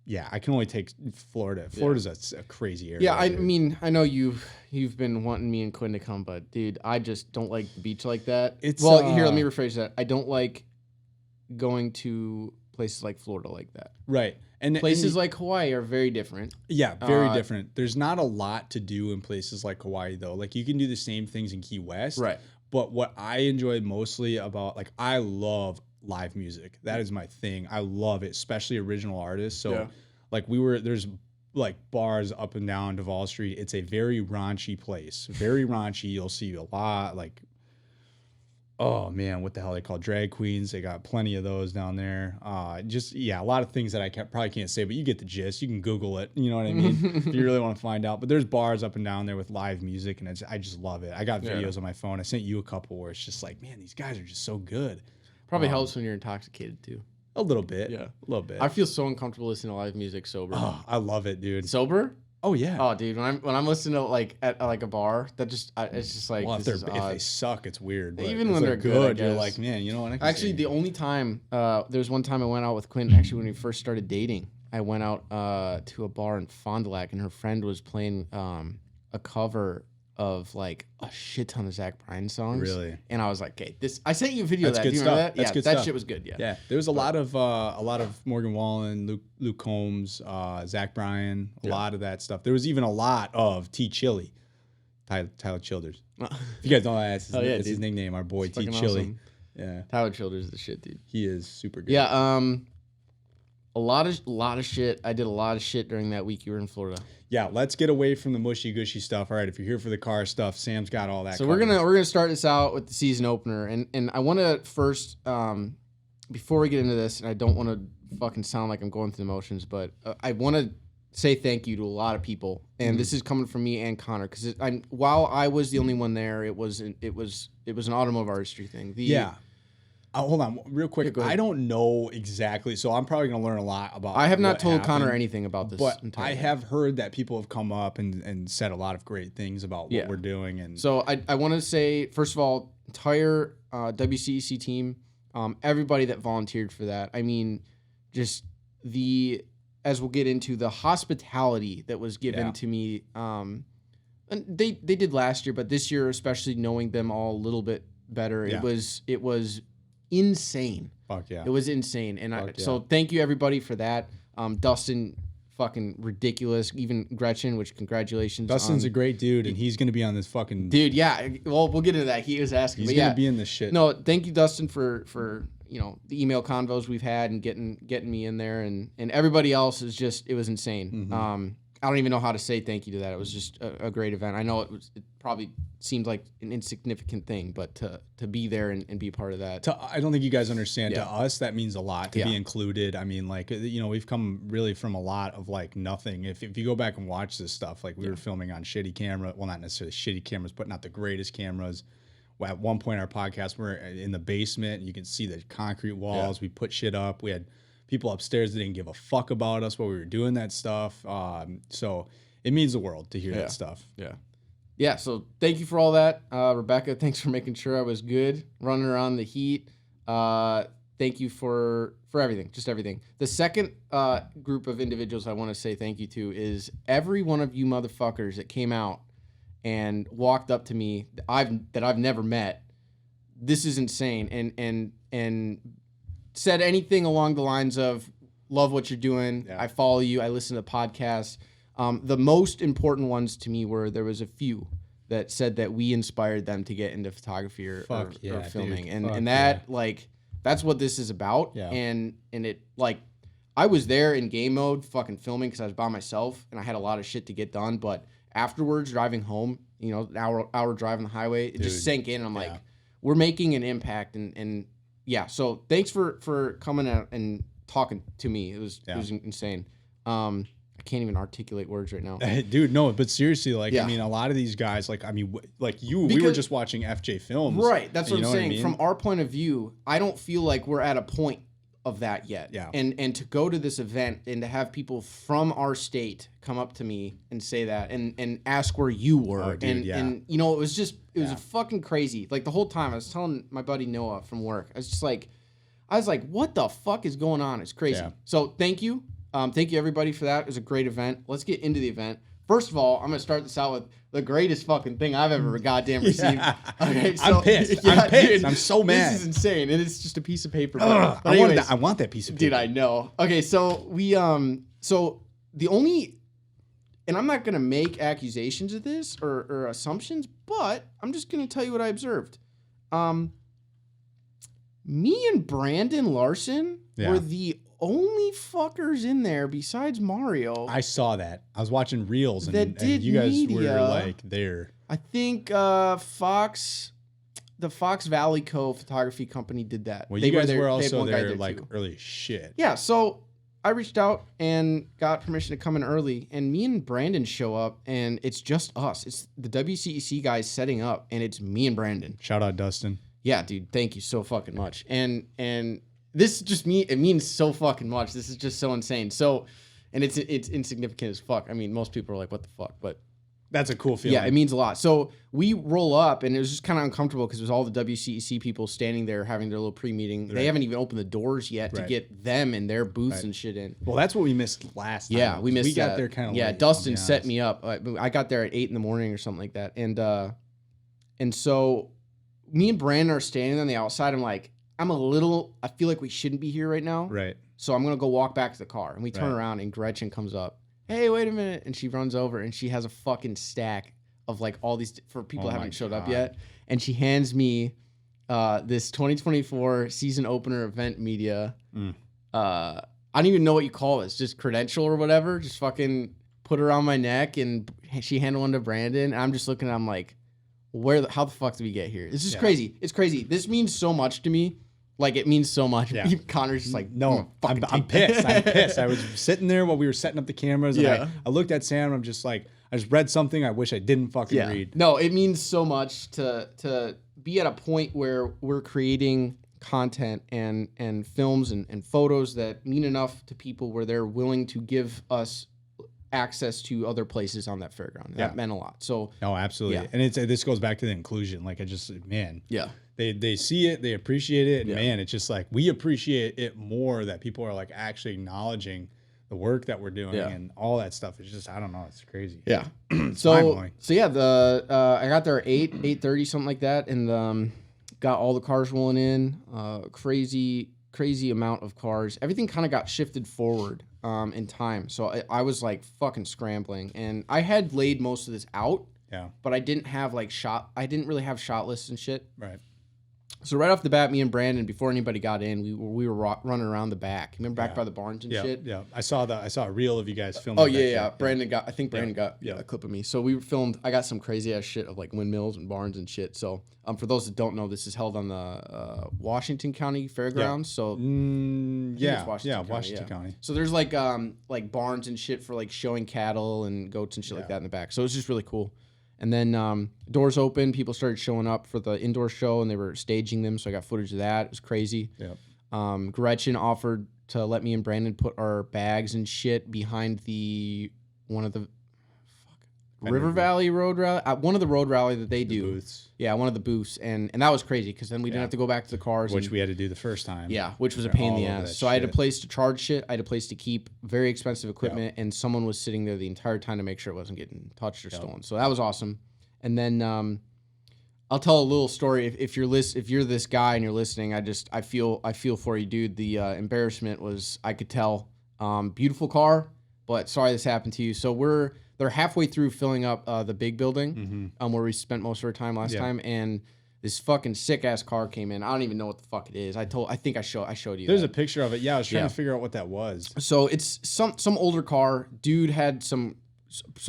C: Yeah, I can only take Florida. Florida's a crazy area.
B: Yeah, I mean, I know you've been wanting me and Quinn to come, but dude, I just don't like the beach like that. Here, let me rephrase that. I don't like going to places like Florida like that.
C: Right. And
B: places like Hawaii are very different.
C: Yeah, very different. There's not a lot to do in places like Hawaii though. Like you can do the same things in Key West.
B: Right.
C: But what I enjoy mostly about, like, I love live music. That is my thing. I love it, especially original artists. So, like, there's, like, bars up and down Duval Street. It's a very raunchy place. Very raunchy. You'll see a lot, like, oh, man, what the hell they call drag queens. They got plenty of those down there. A lot of things that I probably can't say, but you get the gist. You can Google it. You know what I mean? If you really want to find out. But there's bars up and down there with live music, and I just love it. I got videos on my phone. I sent you a couple where it's just like, man, these guys are just so good.
B: Probably helps when you're intoxicated, too.
C: A little bit.
B: Yeah.
C: A little bit.
B: I feel so uncomfortable listening to live music sober.
C: Oh, I love it, dude.
B: Sober?
C: Oh yeah.
B: Oh, dude, when I'm listening to like at like a bar, that just it's just like,
C: well, if they suck, it's weird. But
B: even when they're good,
C: you're like, man, you know what?
B: Actually, the only time there's one time I went out with Quinn actually when we first started dating. I went out to a bar in Fond du Lac, and her friend was playing a cover of like a shit ton of Zach Bryan songs.
C: Really?
B: And I was like, okay, I sent you a video
C: That's
B: of that.
C: good
B: Do you remember
C: stuff.
B: that?
C: That's
B: Yeah,
C: good
B: that
C: stuff.
B: shit was good. Yeah.
C: Yeah, there was a lot of Morgan Wallen, Luke Combs, Zach Bryan, a lot of that stuff. There was even a lot of T Chili, Tyler Childers. If you guys know that, that's his nickname. Our boy T Chili.
B: Awesome.
C: Yeah,
B: Tyler Childers is the shit, dude.
C: he is super good.
B: Yeah. A lot of shit. I did a lot of shit during that week you were in Florida.
C: Yeah, let's get away from the mushy gushy stuff. All right, if you're here for the car stuff, Sam's got all that.
B: So
C: covered.
B: we're gonna start this out with the season opener, and I want to first, before we get into this, and I don't want to fucking sound like I'm going through the motions, but I want to say thank you to a lot of people, and this is coming from me and Connor, because while I was the only one there, it was an automotive artistry thing.
C: Hold on, real quick.
B: Yeah, go ahead.
C: I don't know exactly, so I'm probably going to learn a lot about.
B: I have not
C: what
B: told
C: happened,
B: Connor anything about this.
C: but
B: entire
C: I
B: thing.
C: have heard that people have come up and said a lot of great things about what we're doing. And
B: So I want to say, first of all, entire WCEC team, everybody that volunteered for that. I mean, just as we'll get into, the hospitality that was given to me. And they did last year, but this year, especially knowing them all a little bit better, it was insane.
C: fuck yeah,
B: It was insane. And so
C: yeah.
B: thank you everybody for that. Dustin, fucking ridiculous. Even Gretchen, which congratulations.
C: Dustin's a great dude, and he's going to be on this fucking
B: dude. Yeah, well, we'll get into that. He was asking.
C: He's
B: but
C: going
B: yeah,
C: to be in this shit.
B: no, thank you, Dustin, for the email convos we've had and getting me in there, and everybody else is just, it was insane.
C: Mm-hmm.
B: I don't even know how to say thank you to that. It was just a great event. I know it probably seemed like an insignificant thing, but to be there and be part of that.
C: I don't think you guys understand.
B: Yeah.
C: To us, that means a lot to be included. I mean, like, we've come really from a lot of like nothing. If you go back and watch this stuff, like we were filming on shitty camera, well, not necessarily shitty cameras, but not the greatest cameras. Well, at one point, our podcast, we're in the basement, and you can see the concrete walls. Yeah. We put shit up. We had people upstairs that didn't give a fuck about us while we were doing that stuff. So it means the world to hear that stuff.
B: Yeah. Yeah, so thank you for all that. Rebecca, thanks for making sure I was good, running around the heat. Thank you for everything, just everything. The second group of individuals I want to say thank you to is every one of you motherfuckers that came out and walked up to me that I've never met. This is insane. And said anything along the lines of, love what you're doing. Yeah. I follow you. I listen to podcasts. The most important ones to me were, there was a few that said that we inspired them to get into photography or filming. Dude. And that, like, that's what this is about. Yeah. And it, like, I was there in game mode fucking filming because I was by myself and I had a lot of shit to get done. But afterwards, driving home, an hour drive on the highway, it just sank in. And I'm like, we're making an impact. And yeah, so thanks for coming out and talking to me. It was insane. I can't even articulate words right now.
C: Dude, no, but seriously, like, I mean, a lot of these guys, like, I mean, like we were just watching FJ Films.
B: Right, that's what I'm saying.
C: What I mean?
B: From our point of view, I don't feel like we're at a point of that yet.
C: Yeah.
B: And to go to this event and to have people from our state come up to me and say that and ask where you were.
C: Oh, dude,
B: and it was just, it was fucking crazy. Like, the whole time I was telling my buddy Noah from work, I was like, what the fuck is going on? It's crazy. Yeah. So thank you. Thank you, everybody, for that. It was a great event. Let's get into the event. First of all, I'm going to start this out with the greatest fucking thing I've ever goddamn received.
C: Yeah.
B: Okay, so,
C: I'm pissed. I'm pissed. Dude, I'm so mad.
B: This is insane, and it's just a piece of paper.
C: But I want that piece of paper.
B: Dude, I know. Okay, so we so the only, and I'm not going to make accusations of this or assumptions, but I'm just going to tell you what I observed. Me and Brandon Larson were the only fuckers in there besides Mario.
C: I saw that. I was watching reels and you guys were like there.
B: I think the Fox Valley Co. photography company did that.
C: Well, you guys were also there like early as shit.
B: Yeah, so I reached out and got permission to come in early, and me and Brandon show up, and it's just us. It's the WCEC guys setting up, and it's me and Brandon.
C: Shout out Dustin.
B: Yeah, dude, thank you so fucking much. And this is just me. It means so fucking much. This is just so insane. So, and it's insignificant as fuck. I mean, most people are like, what the fuck? But
C: That's a cool feeling.
B: Yeah, it means a lot. So we roll up, and it was just kind of uncomfortable because it was all the WCEC people standing there having their little pre-meeting. Right. They haven't even opened the doors yet to get them and their booths and shit in.
C: Well, that's what we missed last time.
B: Yeah, we missed
C: We got there kind of late.
B: Yeah, Dustin set me up. I got there at 8 in the morning or something like that. And so me and Brandon are standing on the outside. I'm like, I feel like we shouldn't be here right now.
C: Right.
B: So I'm going to go walk back to the car. And we turn around, and Gretchen comes up. Hey, wait a minute. And she runs over, and she has a fucking stack of like all these for people who haven't showed up yet. And she hands me this 2024 season opener event media. I don't even know what you call this, just credential or whatever. Just fucking put her on my neck, and she handed one to Brandon. And I'm just looking at him like, how the fuck did we get here? This is crazy. It's crazy. This means so much to me. Like, it means so much. Yeah. Connor's just like,
C: no, I'm pissed. I'm pissed. I was sitting there while we were setting up the cameras, and I looked at Sam, and I'm just like, I just read something I wish I didn't fucking read.
B: No, it means so much to be at a point where we're creating content and films and photos that mean enough to people where they're willing to give us access to other places on that fairground. That meant a lot. So
C: no, absolutely. Yeah. And this goes back to the inclusion. Like, they see it, they appreciate it, and man, it's just like, we appreciate it more that people are like actually acknowledging the work that we're doing and all that stuff. It's just, I don't know, it's crazy.
B: Yeah. So I got there at 8:30, something like that, and got all the cars rolling in. Crazy amount of cars. Everything kind of got shifted forward in time. So I was like fucking scrambling, and I had laid most of this out. Yeah. But I didn't have I didn't really have shot lists and shit.
C: Right.
B: So right off the bat, me and Brandon, before anybody got in, we were running around the back. Remember back by the barns and shit?
C: Yeah. I saw a reel of you guys filming.
B: Oh yeah. Brandon got a clip of me. So we filmed. I got some crazy ass shit of like windmills and barns and shit. So for those that don't know, this is held on the Washington County Fairgrounds. So
C: Washington County.
B: So there's like barns and shit for like showing cattle and goats and shit like that in the back. So it's just really cool. And then doors open, people started showing up for the indoor show, and they were staging them, so I got footage of that. It was crazy. Yep. Gretchen offered to let me and Brandon put our bags and shit behind one of the River Valley Road Rally, one of the road rally that they do.
C: Booths.
B: Yeah, one of the booths, and that was crazy because then we didn't have to go back to the cars,
C: which we had to do the first time.
B: Yeah, which was a pain in the ass. So I had a place to charge shit. I had a place to keep very expensive equipment, and someone was sitting there the entire time to make sure it wasn't getting touched or stolen. So that was awesome. And then I'll tell a little story. If you're this guy and you're listening, I feel for you, dude. The embarrassment was, I could tell. Beautiful car, but sorry this happened to you. So they're halfway through filling up the big building, where we spent most of our time last time, and this fucking sick ass car came in. I don't even know what the fuck it is. I think I showed you.
C: There's a picture of it. Yeah, I was trying to figure out what that was.
B: So it's some older car. Dude had some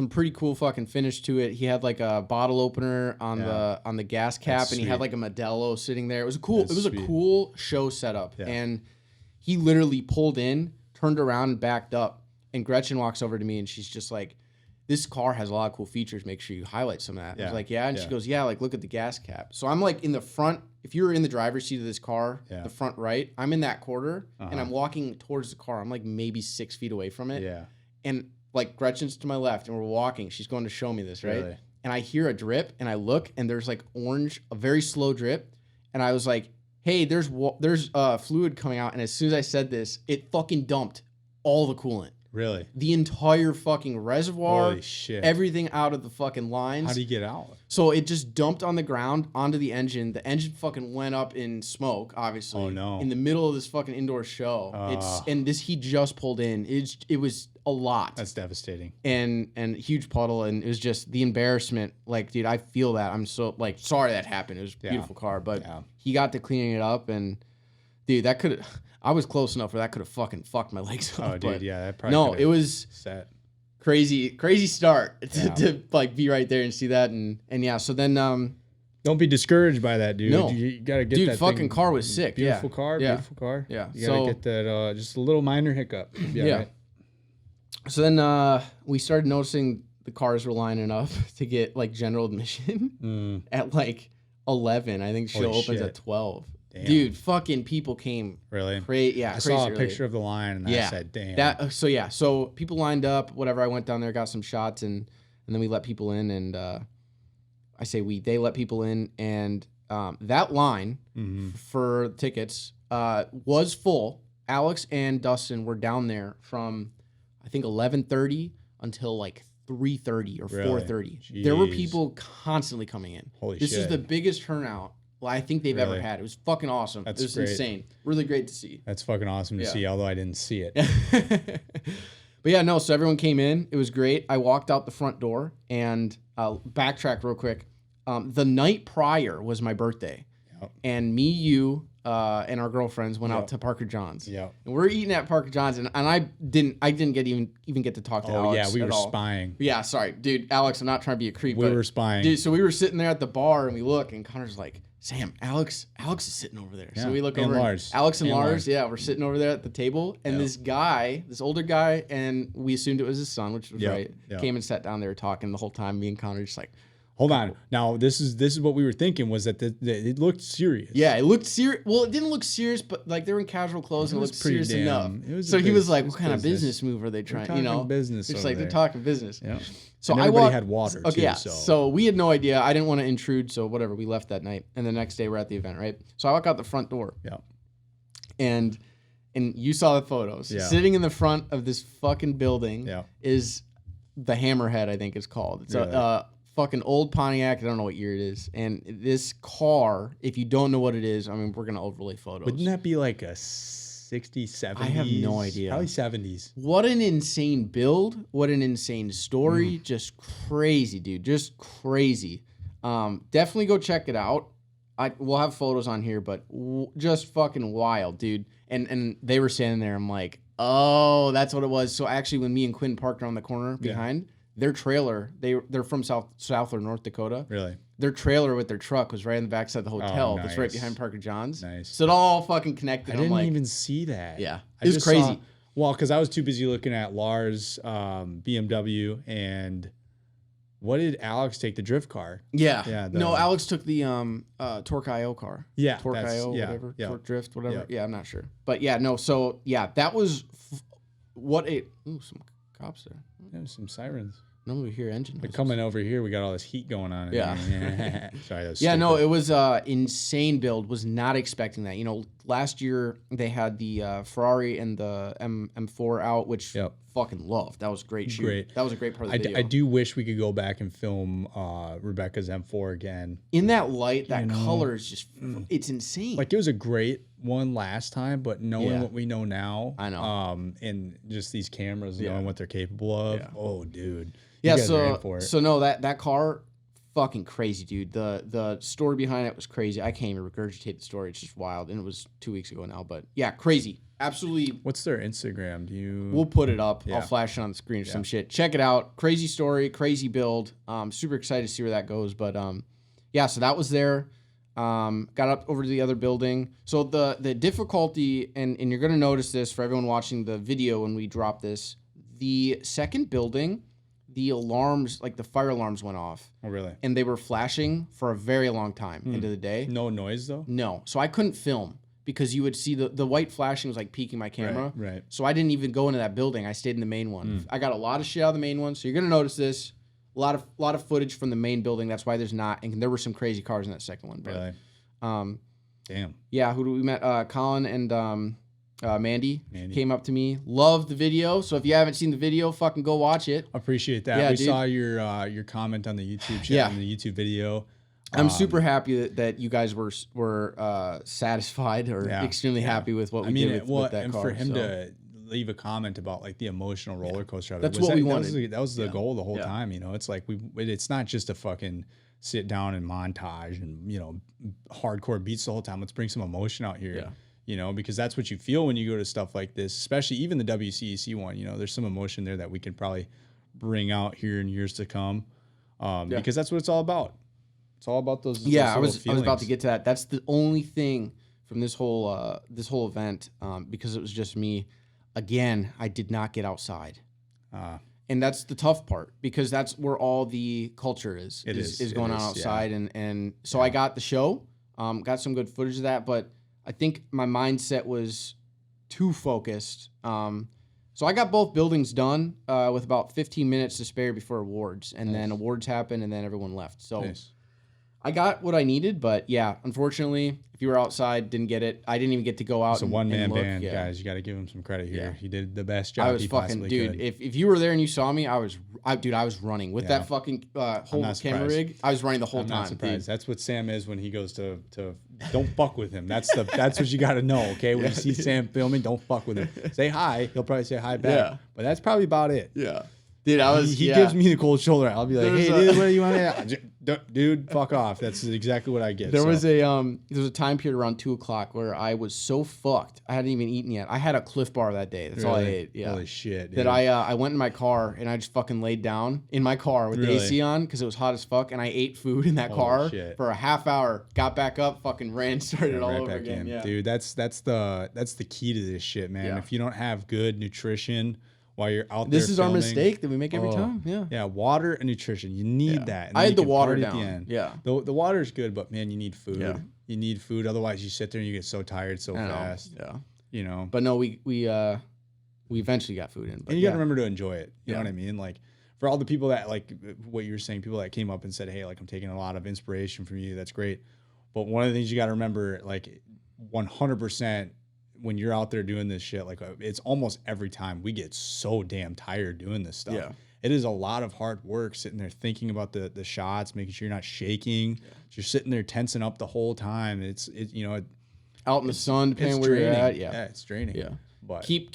B: pretty cool fucking finish to it. He had like a bottle opener on the gas cap, and he had like a Modelo sitting there. It was a cool show setup, and he literally pulled in, turned around, and backed up. And Gretchen walks over to me, and she's just like, this car has a lot of cool features. Make sure you highlight some of that. I was like, yeah. And she goes, yeah, like, look at the gas cap. So I'm like in the front. If you're in the driver's seat of this car, the front right, I'm in that quarter, and I'm walking towards the car. I'm like maybe 6 feet away from it. Yeah. And like Gretchen's to my left, and we're walking. She's going to show me this, right? Really? And I hear a drip, and I look, and there's like orange, a very slow drip. And I was like, hey, there's fluid coming out. And as soon as I said this, it fucking dumped all the coolant.
C: Really?
B: The entire fucking reservoir.
C: Holy shit.
B: Everything out of the fucking lines.
C: How do you get out?
B: So it just dumped on the ground onto the engine. The engine fucking went up in smoke, obviously.
C: Oh no.
B: In the middle of this fucking indoor show. He just pulled in. It was a lot.
C: That's devastating.
B: And huge puddle, and it was just the embarrassment. Like, dude, I feel that. I'm so like sorry that happened. It was a beautiful car, but he got to cleaning it up, and dude, that could I was close enough where that could have fucking fucked my legs up.
C: Oh, dude, yeah, that probably
B: it was
C: set.
B: Crazy start to like be right there and see that, and yeah. So then,
C: don't be discouraged by that, dude. No, you gotta get that
B: fucking car was sick.
C: Beautiful car. Yeah. You gotta get that. Just a little minor hiccup. Yeah. Right.
B: So then we started noticing the cars were lining up to get like general admission at like 11. I think show opens at 12. Damn. Dude, fucking people came.
C: Really?
B: I
C: saw a picture of the line, and I said, damn.
B: So people lined up, whatever. I went down there, got some shots, and and then we let people in, and they let people in, and that line for tickets was full. Alex and Dustin were down there from I think 11:30 until like 3:30 or 4:30. There were people constantly coming in.
C: Holy
B: this
C: shit.
B: is the biggest turnout I think they've ever had. It was fucking awesome.
C: That's
B: it was
C: great.
B: insane. Really great to see.
C: That's fucking awesome to see, although I didn't see it.
B: But yeah, no, so everyone came in. It was great. I walked out the front door and backtrack real quick. The night prior was my birthday.
C: Yep.
B: And me, you, and our girlfriends went out to Parker John's.
C: Yeah.
B: And we're eating at Parker John's, and I didn't get even get to talk to Alex.
C: Yeah, we were
B: all.
C: spying.
B: Yeah, sorry, dude, Alex. I'm not trying to be a creep.
C: We were spying.
B: Dude, so we were sitting there at the bar, and we look, and Connor's like, "Sam, Alex is sitting over there."
C: Yeah.
B: So we look
C: And
B: over.
C: Lars.
B: Alex and
C: And
B: Lars,
C: Lars.
B: yeah, we're sitting over there at the table, and this older guy, and we assumed it was his son, which was right. Came and sat down there talking the whole time. Me and Connor just like.
C: Hold on. Now this is what we were thinking was that it looked serious.
B: Yeah, it looked serious. Well, it didn't look serious, but like they were in casual clothes and it looked serious enough. So he was like, "What kind of business move are they trying?" You know,
C: business.
B: It's like they're talking business.
C: Yeah.
B: So
C: and everybody had water too.
B: Yeah.
C: So.
B: So we had no idea. I didn't want to intrude. So whatever. We left that night, and the next day we're at the event, right? So I walk out the front door.
C: Yeah.
B: And you saw the photos.
C: Yeah.
B: Sitting in the front of this fucking building is the Hammerhead, I think it's called. It's a fucking old Pontiac. I don't know what year it is. And this car, if you don't know what it is, I mean, we're going to overlay photos.
C: Wouldn't that be like a 60s, 70s?
B: I have no idea.
C: Probably 70s.
B: What an insane build. What an insane story. Just crazy, dude. Just crazy. Definitely go check it out. We'll have photos on here, but just fucking wild, dude. And they were standing there. I'm like, oh, that's what it was. So actually, when me and Quinn parked around the corner behind, their trailer, they're from South or North Dakota.
C: Really?
B: Their trailer with their truck was right in the backside of the hotel. That's right
C: nice.
B: behind Parker John's.
C: Nice.
B: So it all fucking connected.
C: I didn't even see that.
B: Yeah.
C: It
B: was crazy.
C: Well, because I was too busy looking at Lars' BMW and what did Alex take? The drift car.
B: Yeah.
C: Yeah.
B: No, Alex took the Torque IO car.
C: Yeah.
B: Torque IO, whatever.
C: Yeah.
B: Torque Drift, whatever.
C: Yeah.
B: Yeah, I'm not sure. But yeah, no. So yeah, that was some cops there.
C: Yeah, some sirens.
B: No, we hear engine.
C: But coming over here, we got all this heat going on.
B: Yeah.
C: Sorry, that was
B: Yeah,
C: stupid.
B: no, it was insane build. Was not expecting that. You know, last year they had the Ferrari and the M4 out, which fucking loved. That was a great shoot.
C: Great.
B: That was a great part of the video.
C: I do wish we could go back and film Rebecca's M4 again.
B: In that light, that color is just, it's insane.
C: Like, it was a great one last time, but knowing what we know now,
B: I know.
C: And just these cameras knowing what they're capable of, oh, dude.
B: Yeah,
C: You guys are in for it.
B: so no, that car, fucking crazy, dude. The story behind it was crazy. I can't even regurgitate the story. It's just wild, and it was 2 weeks ago now. But yeah, crazy, absolutely.
C: What's their Instagram?
B: We'll put it up.
C: Yeah.
B: I'll flash it on the screen or some shit. Check it out. Crazy story, crazy build. Super excited to see where that goes. But yeah, so that was there. Got up over to the other building. So the difficulty, and you're gonna notice this for everyone watching the video when we drop this. The second building, the alarms, like the fire alarms went off.
C: Oh, really?
B: And they were flashing for a very long time into the day.
C: No noise, though?
B: No. So I couldn't film because you would see the white flashing was like peaking my camera.
C: Right.
B: So I didn't even go into that building. I stayed in the main one. I got a lot of shit out of the main one. So you're going to notice this. A lot of footage from the main building. That's why there's not. And there were some crazy cars in that second one. But,
C: Really? Damn.
B: Yeah, who do we met? Colin and Mandy came up to me. Loved the video. So if you haven't seen the video, fucking go watch it.
C: Appreciate that.
B: Yeah,
C: we
B: dude.
C: saw your comment on the YouTube channel, the YouTube video.
B: I'm super happy that you guys were satisfied or extremely happy with what we did with that
C: and
B: car.
C: for him to leave a comment about like the emotional roller coaster of it.
B: That's what we wanted.
C: That was the goal the whole time. You know, it's like it's not just a fucking sit down and montage and hardcore beats the whole time. Let's bring some emotion out here. You know, because that's what you feel when you go to stuff like this, especially even the WCEC one. You know, there's some emotion there that we can probably bring out here in years to come, because that's what it's all about. It's all about those.
B: Yeah,
C: those
B: I was about to get to that. That's the only thing from this whole event, because it was just me. Again, I did not get outside, and that's the tough part because that's where all the culture is going on outside, and so I got the show, got some good footage of that, but I think my mindset was too focused. So I got both buildings done with about 15 minutes to spare before awards. And then awards happened, and then everyone left. So I got what I needed, but yeah, unfortunately, if you were outside, didn't get it. I didn't even get to go out.
C: It's a one-man band,
B: yeah.
C: guys. You got to give him some credit here.
B: Yeah.
C: He did the best job
B: I was
C: he
B: fucking,
C: possibly
B: dude.
C: could.
B: If you were there and you saw me, I was running with that fucking whole camera rig. I was running the whole
C: I'm
B: time.
C: not surprised. That's what Sam is when he goes to don't fuck with him. That's what you got to know. Okay, when you see Sam filming, don't fuck with him. Say hi. He'll probably say hi back.
B: Yeah.
C: But that's probably about it.
B: Yeah. Dude, I was.
C: He gives me the cold shoulder. I'll be like,
B: There's
C: hey, dude, what do you want? Dude, fuck off. That's exactly what I get.
B: There was a time period around 2:00 where I was so fucked. I hadn't even eaten yet. I had a Cliff Bar that day. That's all I ate. Yeah.
C: Holy shit. Dude.
B: That I went in my car and I just fucking laid down in my car with the AC on because it was hot as fuck, and I ate food in that car for a half hour. Got back up, fucking ran, started all over again. Yeah.
C: Dude, that's the key to this shit, man.
B: Yeah.
C: If you don't have good nutrition while you're out
B: this
C: there
B: is
C: filming,
B: our mistake that we make every time. Yeah.
C: Yeah, water and nutrition. You need that. And
B: I
C: then
B: had
C: you
B: the
C: can
B: water
C: party
B: down.
C: at the end.
B: Yeah.
C: The water's good, but man, you need food.
B: Yeah.
C: You need food. Otherwise, you sit there and you get so tired so fast.
B: Yeah.
C: You know.
B: But no, we eventually got food in. But
C: and you got to remember to enjoy it. You know
B: Yeah.
C: what I mean? Like for all the people that like what you were saying, people that came up and said, "Hey, like I'm taking a lot of inspiration from you." That's great. But one of the things you got to remember, like 100%. When you're out there doing this shit, like it's almost every time we get so damn tired doing this stuff.
B: Yeah.
C: It is a lot of hard work sitting there thinking about the shots, making sure you're not shaking. Yeah. You're sitting there tensing up the whole time. It's
B: out in the sun, depending where you're at. Yeah.
C: Yeah, it's draining.
B: Yeah.
C: But
B: keep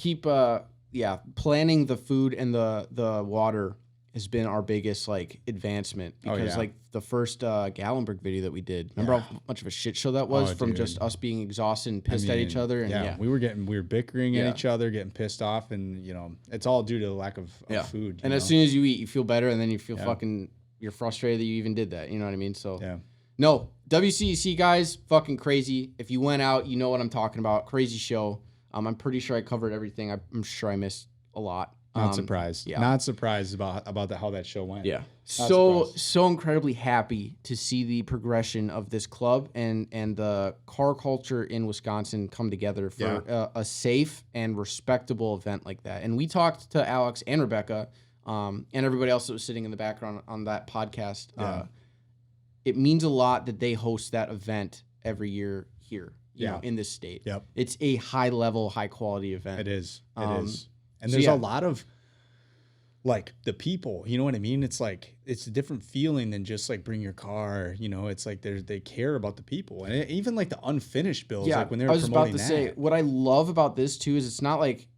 B: planning the food and the water has been our biggest like advancement because like the first Gallenberg video that we did, remember how much of a shit show that was from just us being exhausted and pissed at each other. And
C: we were bickering at each other, getting pissed off, and it's all due to the lack of food.
B: And as soon as you eat, you feel better, and then you feel fucking you're frustrated that you even did that. You know what I mean? So no, WCEC guys, fucking crazy. If you went out, you know what I'm talking about. Crazy show. I'm pretty sure I covered everything. I'm sure I missed a lot.
C: Not surprised.
B: Yeah.
C: Not surprised about how that show went.
B: Yeah. So incredibly happy to see the progression of this club and the car culture in Wisconsin come together for a safe and respectable event like that. And we talked to Alex and Rebecca and everybody else that was sitting in the background on that podcast. It means a lot that they host that event every year here, you know, in this state.
C: Yep.
B: It's a high level, high quality event.
C: It is. It is. And there's a lot of like the people, you know what I mean? It's like, it's a different feeling than just like bring your car, it's like they care about the people. And even like the unfinished builds, like when they were promoting that. I was about to say,
B: what I love about this too is it's not like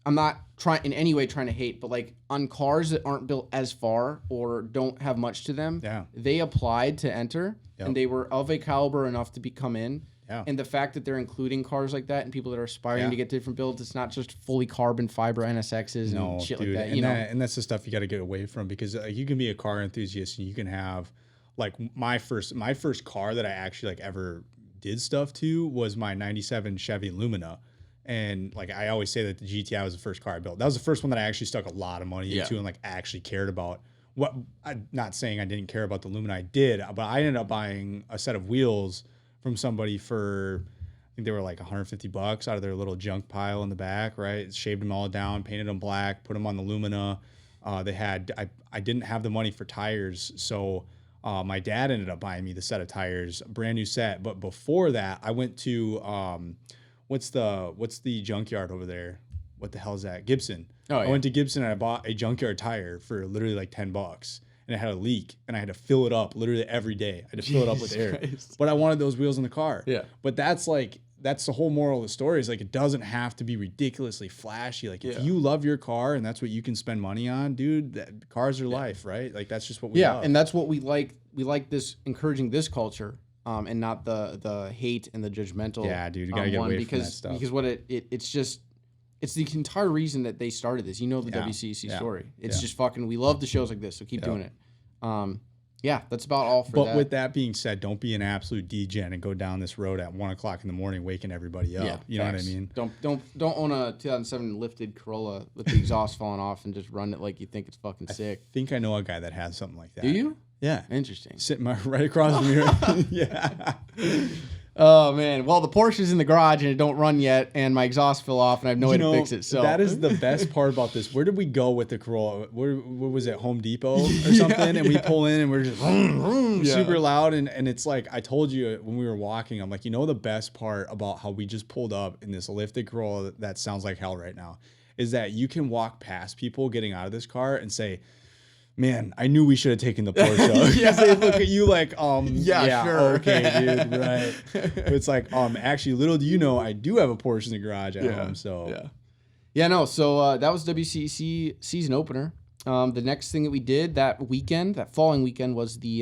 B: I'm not trying in any way trying to hate, but like on cars that aren't built as far or don't have much to them, they applied to enter and they were of a caliber enough to come in. Yeah. And the fact that they're including cars like that and people that are aspiring to get different builds, it's not just fully carbon fiber NSXs and shit like that.
C: And that's the stuff you got to get away from because you can be a car enthusiast and you can have like my first car that I actually like ever did stuff to was my 97 Chevy Lumina. And like I always say that the GTI was the first car I built. That was the first one that I actually stuck a lot of money into and like actually cared about. What I'm not saying I didn't care about the Lumina, I did, but I ended up buying a set of wheels from somebody for, I think they were like $150 out of their little junk pile in the back, right? Shaved them all down, painted them black, put them on the Lumina. I didn't have the money for tires, so my dad ended up buying me the set of tires, brand new set. But before that, I went to what's the junkyard over there? What the hell is that? Gibson. Oh, yeah. I went to Gibson and I bought a junkyard tire for literally like $10. And it had a leak, and I had to fill it up literally every day. I had to fill it up with air. But I wanted those wheels in the car. Yeah. But that's the whole moral of the story is like it doesn't have to be ridiculously flashy. Like if you love your car and that's what you can spend money on, dude, cars are life, right? Like that's just what we love.
B: And that's what we like. We like this encouraging this culture, and not the hate and the judgmental.
C: Yeah, dude, you gotta get away from that stuff.
B: Because what it's the entire reason that they started this. You know the WCEC story. It's just fucking, we love the shows like this, so keep doing it. That's about all for that.
C: But with that being said, don't be an absolute degen and go down this road at 1 o'clock in the morning waking everybody up. Yeah, you know what I mean?
B: Don't own a 2007 lifted Corolla with the exhaust falling off and just run it like you think it's fucking sick.
C: I think I know a guy that has something like that.
B: Do you?
C: Yeah.
B: Interesting.
C: Sitting right across from you. Yeah.
B: Oh man. Well, the Porsche's in the garage and it don't run yet, and my exhaust fell off, and I have no way to fix it. So
C: that is the best part about this. Where did we go with the Corolla? Where was it? Home Depot or something? And we pull in and we're just super loud. And it's like I told you when we were walking, I'm like, the best part about how we just pulled up in this lifted Corolla that sounds like hell right now is that you can walk past people getting out of this car and say, man, I knew we should have taken the Porsche. They look at you like,
B: sure.
C: Okay, dude, right. But it's like, actually, little do you know, I do have a Porsche in the garage at home. So
B: So that was WCEC season opener. The next thing that we did that following weekend, was the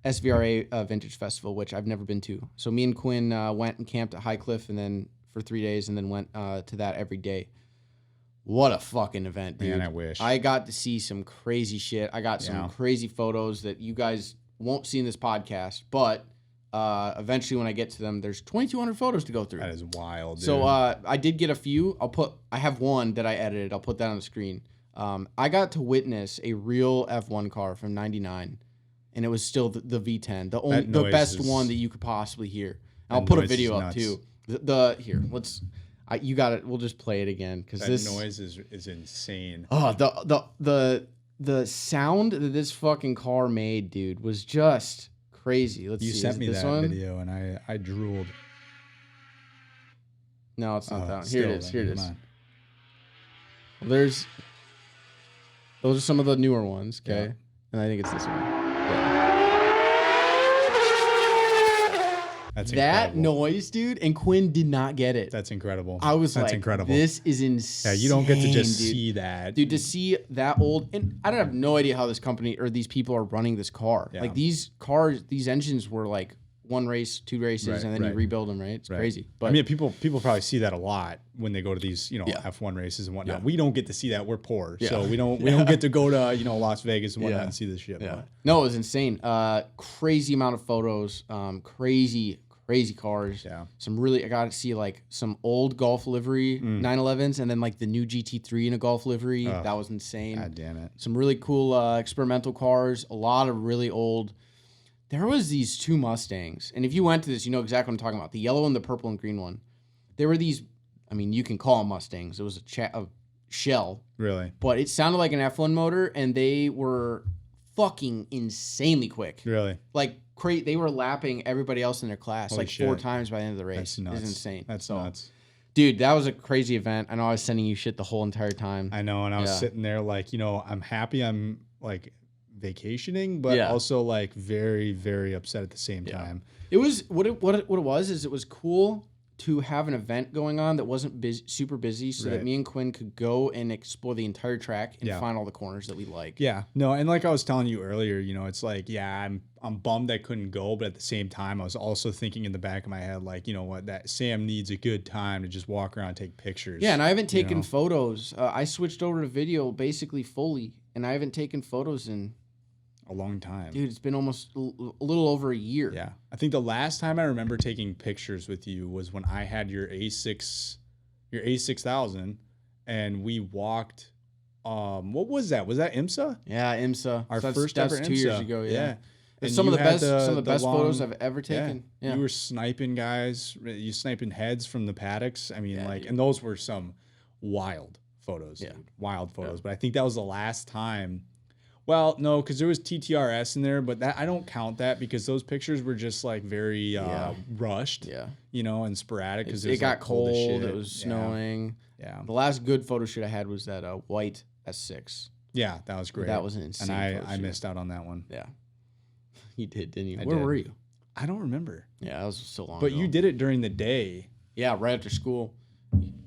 B: SVRA Vintage Festival, which I've never been to. So me and Quinn went and camped at High Cliff, and then for 3 days, and then went to that every day. What a fucking event, dude.
C: Man, I wish.
B: I got to see some crazy shit. I got some crazy photos that you guys won't see in this podcast, but eventually when I get to them, there's 2,200 photos to go through.
C: That is wild, dude.
B: So I did get a few. I have one that I edited. I'll put that on the screen. I got to witness a real F1 car from 99, and it was still the V10, the best one that you could possibly hear. I'll put a video up too. You got it. We'll just play it again because this
C: noise is insane.
B: Oh, the sound that this fucking car made, dude, was just crazy. Let's see.
C: You sent me that
B: one?
C: video and I drooled.
B: No, it's not that one. Here it is. Here it is. Well, those are some of the newer ones, okay? Yeah. And I think it's this one. Yeah.
C: That's
B: that
C: incredible.
B: Noise, dude, and Quinn did not get it.
C: That's incredible.
B: I was
C: That's
B: like,
C: incredible.
B: This is insane.
C: Yeah, you don't get to just see that.
B: Dude, to see that old, and I don't have no idea how this company or these people are running this car.
C: Yeah.
B: Like these cars, these engines were like 1 race, 2 races, and then you rebuild them, right? It's crazy. But
C: I mean, people probably see that a lot when they go to these, F1 races and whatnot. Yeah. We don't get to see that. We're poor, so we don't get to go to Las Vegas and whatnot and see this shit.
B: Yeah. No, it was insane. Crazy amount of photos. Crazy cars. Yeah. I got to see like some old Golf livery 911s, and then like the new GT3 in a Golf livery. That was insane.
C: God damn it.
B: Some really cool experimental cars. A lot of really old. There was these 2 Mustangs, and if you went to this, you know exactly what I'm talking about. The yellow and the purple and green one. There were these. I mean, you can call them Mustangs. It was a shell.
C: Really.
B: But it sounded like an F1 motor, and they were fucking insanely quick.
C: Really.
B: Like. They were lapping everybody else in their class.
C: Holy
B: like
C: shit.
B: 4 times by the end of the race.
C: That's nuts.
B: It's insane.
C: That's nuts.
B: Dude, that was a crazy event. I know I was sending you shit the whole entire time.
C: I know, and I was sitting there like, I'm happy I'm like vacationing, but also like very, very upset at the same time.
B: It was what it was is it was cool to have an event going on that wasn't super busy, so that me and Quinn could go and explore the entire track and find all the corners that we like.
C: Yeah, no, and like I was telling you earlier, it's like, I'm bummed I couldn't go, but at the same time, I was also thinking in the back of my head, like, that Sam needs a good time to just walk around and take pictures.
B: Yeah, and I haven't taken photos. I switched over to video basically fully, and I haven't taken photos in
C: a long time.
B: Dude, it's been almost a little over a year.
C: Yeah. I think the last time I remember taking pictures with you was when I had your A6000 and we walked, what was that? Was that IMSA?
B: Yeah, IMSA.
C: Our first ever IMSA.
B: 2 years ago, yeah.
C: And
B: some of the best photos I've ever taken.
C: Yeah. You were sniping guys, you sniping heads from the paddocks. I mean, and those were some wild photos, dude. Wild photos. But I think that was the last time. Well, no, because there was TTRS in there, but I don't count that because those pictures were just like very rushed, and sporadic because
B: it got
C: like
B: cold.
C: As shit.
B: It was snowing.
C: Yeah.
B: The last good photo shoot I had was that white S6.
C: Yeah, that was great.
B: That was an insane.
C: And I missed out on that one.
B: Yeah, you did, didn't you?
C: Where
B: were you?
C: I don't remember.
B: Yeah, that was so long.
C: But
B: ago.
C: you did it during the day.
B: Yeah, right after school.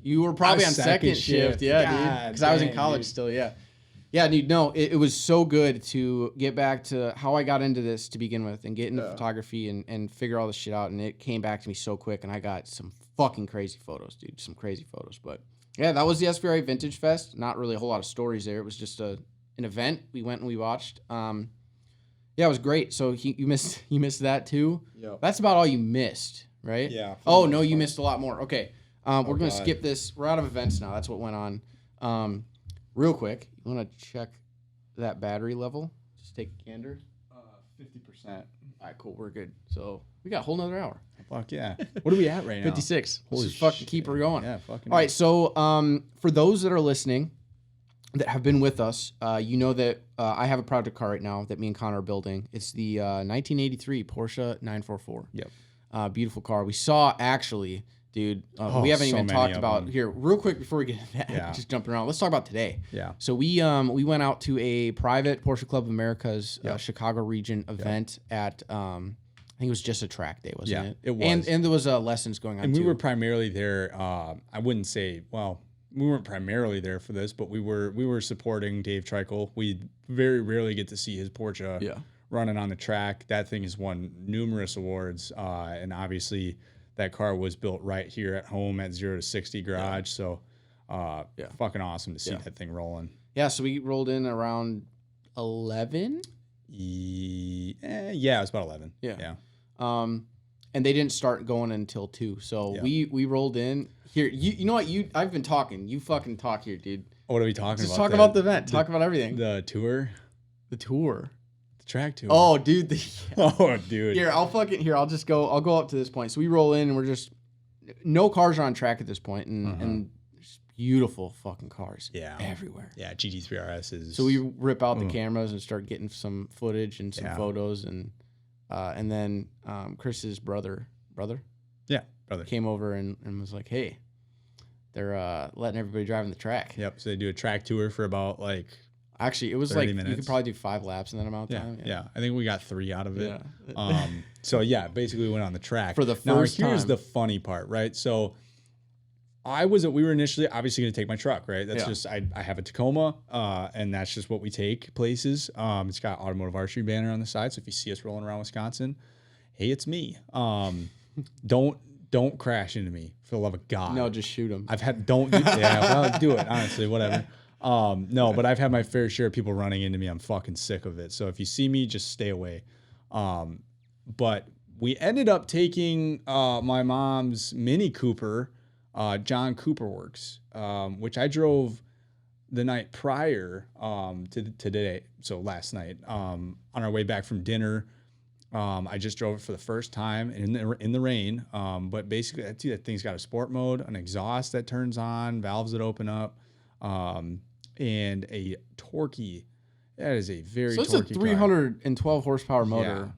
B: You were probably on second shift. Yeah, dude. Because I was in college still. Yeah. Yeah, dude, no, it was so good to get back to how I got into this to begin with and get into photography and figure all this shit out. And it came back to me so quick. And I got some fucking crazy photos, dude. Some crazy photos. But yeah, that was the SVRA Vintage Fest. Not really a whole lot of stories there. It was just an event. We went and we watched. Yeah, it was great. So you missed that too? Yeah. That's about all you missed, right?
C: Yeah.
B: Oh, no, you missed a lot more. Okay. We're going to skip this. We're out of events now. That's what went on. Real quick, you want to check that battery level? Just take a gander.
C: 50%.
B: All right, cool. We're good. So we got a whole nother hour.
C: Fuck yeah. What are we at right now?
B: 56.
C: Holy
B: Let's just fucking
C: shit.
B: keep her going.
C: Yeah, fucking.
B: All right, so for those that are listening that have been with us, you know that I have a project car right now that me and Connor are building. It's the 1983 Porsche 944.
C: Yep.
B: Beautiful car. We saw actually, dude, we haven't
C: so
B: even
C: many
B: talked
C: of
B: about
C: them.
B: here real quick before we get into that.
C: Yeah.
B: Just jumping around. Let's talk about today.
C: Yeah.
B: So we went out to a private Porsche Club of America's
C: Yep.
B: Chicago region event at I think it was just a track day, wasn't
C: Yeah,
B: it?
C: it was.
B: And there was lessons going on
C: And
B: too.
C: we were primarily there. I wouldn't say, well, we weren't primarily there for this, but we were supporting Dave Trickle. We very rarely get to see his Porsche running on the track. That thing has won numerous awards, and obviously that car was built right here at home at 0 to 60 garage. So, fucking awesome to see that thing rolling.
B: Yeah, so we rolled in around 11.
C: Yeah, it was about 11. Yeah.
B: And they didn't start going until 2. So we rolled in here. You know what? I've been talking. You fucking talk here, dude.
C: What are we talking
B: Just
C: about?
B: talk about the event. Talk about everything.
C: The tour,
B: The tour.
C: the track tour.
B: Oh, dude.
C: Oh, dude.
B: Here, I'll just go. I'll go up to this point. So we roll in, and we're just no cars are on track at this point, and just beautiful fucking cars. Everywhere.
C: Yeah, GT3 RS is.
B: So we rip out the cameras and start getting some footage and some photos, and then Chris's brother came over and was like, hey, they're letting everybody drive on the track.
C: Yep. So they do a track tour for about like.
B: Actually, it was
C: 30
B: like
C: minutes.
B: you could probably do 5 laps in that amount of time.
C: Yeah. I think we got 3 out of it.
B: Yeah.
C: So yeah, basically we went on the track
B: For the first
C: Here's
B: time.
C: the funny part, right? So we were initially obviously going to take my truck, right? That's just I have a Tacoma, and that's just what we take places. It's got automotive archery banner on the side, so if you see us rolling around Wisconsin, hey, it's me. Don't crash into me for the love of God.
B: No, just shoot them.
C: Do it honestly, whatever. No, but I've had my fair share of people running into me. I'm fucking sick of it. So if you see me, just stay away. But we ended up taking my mom's Mini Cooper, John Cooper Works, which I drove the night prior to today. So last night, on our way back from dinner, I just drove it for the first time in the rain. But basically, that thing's got a sport mode, an exhaust that turns on, valves that open up. And a torquey. That is a very
B: So it's a
C: torquey
B: 312 horsepower motor.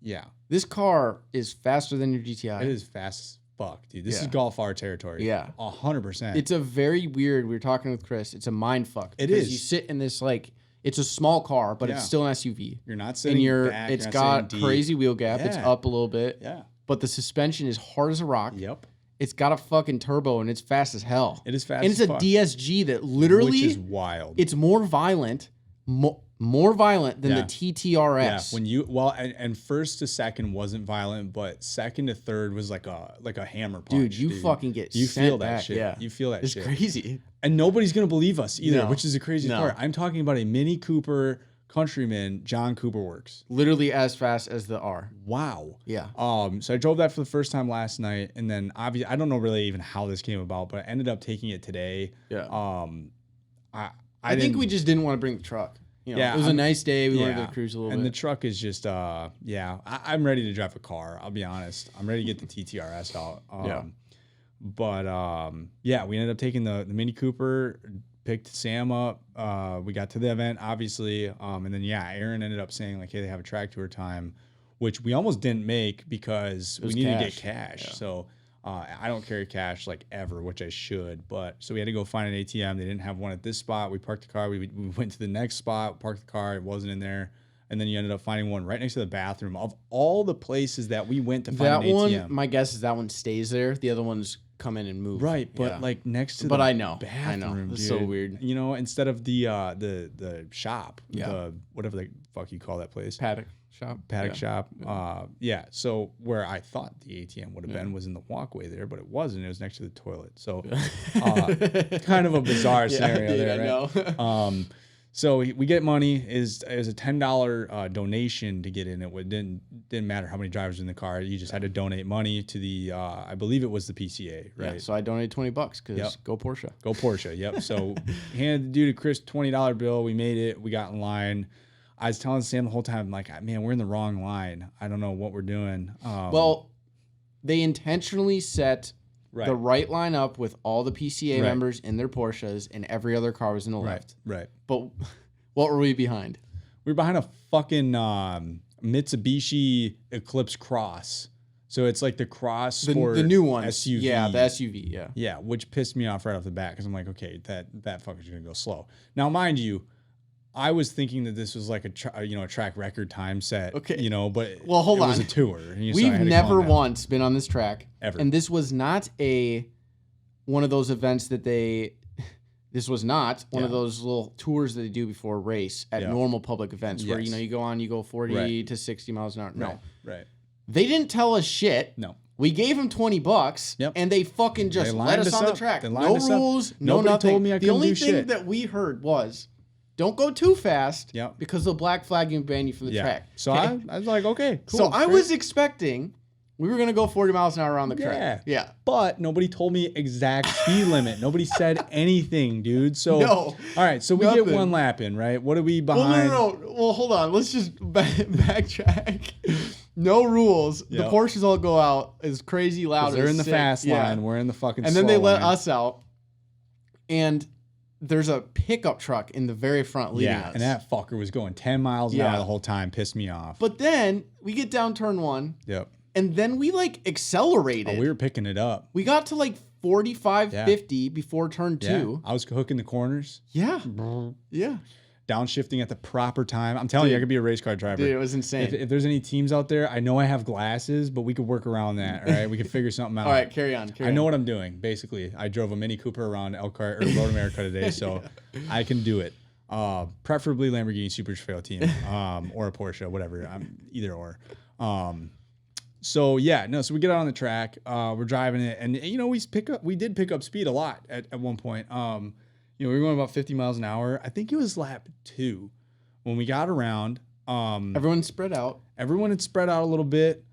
C: Yeah.
B: This car is faster than your GTI.
C: It is fast as fuck, dude. This is Golf R territory.
B: Yeah.
C: 100%.
B: It's a very weird, we were talking with Chris, it's a mind fuck.
C: It
B: because
C: is.
B: You sit in this, like, it's a small car, but it's still an SUV.
C: You're not sitting back.
B: It's
C: you're not
B: got
C: sitting deep.
B: crazy wheel gap. It's
C: Yeah.
B: up a little bit.
C: Yeah.
B: But the suspension is hard as a rock.
C: Yep.
B: It's got a fucking turbo and it's fast as hell.
C: It is fast
B: and it's
C: as
B: a
C: fuck.
B: DSG that literally
C: Which is wild.
B: It's more violent, more violent than the TTRS.
C: Yeah, when you and first to second wasn't violent, but second to third was like a hammer punch.
B: Dude, you fucking get
C: you
B: sent
C: feel that
B: back.
C: shit.
B: Yeah.
C: You feel that
B: it's
C: shit.
B: crazy.
C: And nobody's gonna believe us either,
B: No.
C: which is the craziest
B: No.
C: part. I'm talking about a Mini Cooper Countryman, John Cooper Works.
B: Literally as fast as the R.
C: Wow.
B: Yeah.
C: So I drove that for the first time last night, and then obviously I don't know really even how this came about, but I ended up taking it today.
B: Yeah.
C: I
B: think we just didn't want to bring the truck. You know,
C: Yeah,
B: it was a nice day. We wanted
C: yeah.
B: to cruise a little
C: And the
B: bit.
C: truck is just, I'm ready to drive a car. I'll be honest. I'm ready to get the TTRS out. But we ended up taking the Mini Cooper, picked Sam up. We got to the event, obviously. And then, Aaron ended up saying, like, hey, they have a track tour time, which we almost didn't make because we needed to get cash.
B: Yeah.
C: So I don't carry cash, like, ever, which I should. So we had to go find an ATM. They didn't have one at this spot. We parked the car. We went to the next spot, parked the car. It wasn't in there. And then you ended up finding one right next to the bathroom. Of all the places that we went to find
B: That
C: an
B: one,
C: ATM.
B: my guess is that one stays there. The other ones come in and move.
C: Right, but
B: Yeah.
C: like next to
B: But
C: the
B: I know.
C: bathroom,
B: It's
C: dude.
B: so weird.
C: You know, instead of the shop,
B: Yeah.
C: whatever the fuck you call that place.
B: Paddock shop.
C: Paddock
B: Yeah.
C: shop. So where I thought the ATM would have been was in the walkway there, but it wasn't. It was next to the toilet. So kind of a bizarre scenario
B: dude,
C: there,
B: I
C: right?
B: know.
C: So we get money. Is a $10 donation to get in. It didn't matter how many drivers were in the car. You just had to donate money to the I believe it was the PCA, right?
B: Yeah, so I donated $20 because go Porsche.
C: Go Porsche. Yep. So handed the dude a Chris $20 bill. We made it. We got in line. I was telling Sam the whole time, like, man, we're in the wrong line. I don't know what we're doing.
B: Well, they intentionally set the right line up with all the PCA members in their Porsches, and every other car was in the left.
C: Right.
B: But what were we behind?
C: We were behind a fucking Mitsubishi Eclipse Cross. So it's like the Cross Sport
B: the new one.
C: SUV.
B: Yeah, the SUV, yeah.
C: Yeah, which pissed me off right off the bat because I'm like, okay, that fucker's going to go slow. Now, mind you, I was thinking that this was like a track record time set, but
B: hold on.
C: It was a tour.
B: We've never once been on this track.
C: Ever.
B: And this was not one of those events that this was not one of those little tours that they do before a race at normal public events where, you go 40 to 60 miles an hour. No.
C: Right.
B: They didn't tell us shit.
C: No.
B: We gave them $20, and they fucking just let us on the track. No rules, no nothing.
C: Told me I
B: the only
C: do
B: thing
C: shit.
B: that we heard was, don't go too fast because they'll black flag you and ban you from the track.
C: So I was like, okay, cool.
B: So I was expecting we were going to go 40 miles an hour around the track. Yeah.
C: But nobody told me exact speed limit. Nobody said anything, dude. So, all right, so we get one lap in, right? What are we behind?
B: Well, no. Well, hold on. Let's just backtrack. No rules. The Porsches all go out as crazy loud.
C: They're in the fast line. We're in the fucking slow line.
B: And then they let us out. And there's a pickup truck in the very front leading us.
C: And that fucker was going 10 miles an hour the whole time. Pissed me off.
B: But then we get down turn 1.
C: Yep.
B: And then we accelerated.
C: Oh, we were picking it up.
B: We got to 45, 50 before turn 2.
C: I was hooking the corners.
B: Yeah. Yeah.
C: Downshifting at the proper time. I'm telling you, I could be a race car driver.
B: Dude, it was insane.
C: If there's any teams out there, I know I have glasses, but we could work around that. All right, we could figure something out.
B: All right, carry on.
C: I know what I'm doing. Basically, I drove a Mini Cooper around Elkhart or Road America today, so I can do it. Preferably Lamborghini Super Trail Team, or a Porsche, whatever. Either or. So we get out on the track. We're driving it, and we did pick up speed a lot at one point. We were going about 50 miles an hour. I think it was lap 2 when we got around.
B: Everyone spread out.
C: Everyone had spread out a little bit.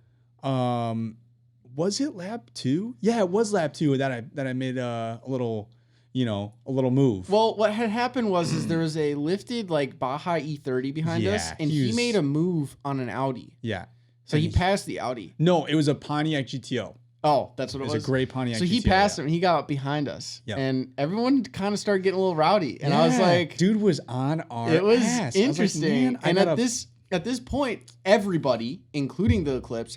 C: Was it lap 2? Yeah, it was lap 2 that I made a little move.
B: Well, what had happened was there was a lifted Baja E30 behind us, and he made a move on an Audi.
C: Yeah.
B: So he passed the Audi.
C: No, it was a Pontiac GTO.
B: Oh, that's what it was.
C: It was a gray Pontiac GTO.
B: So he passed him, and he got up behind us. Yep. And everyone kind of started getting a little rowdy. And I was like...
C: Dude was on our ass.
B: It was interesting. And at this point, everybody, including the Eclipse,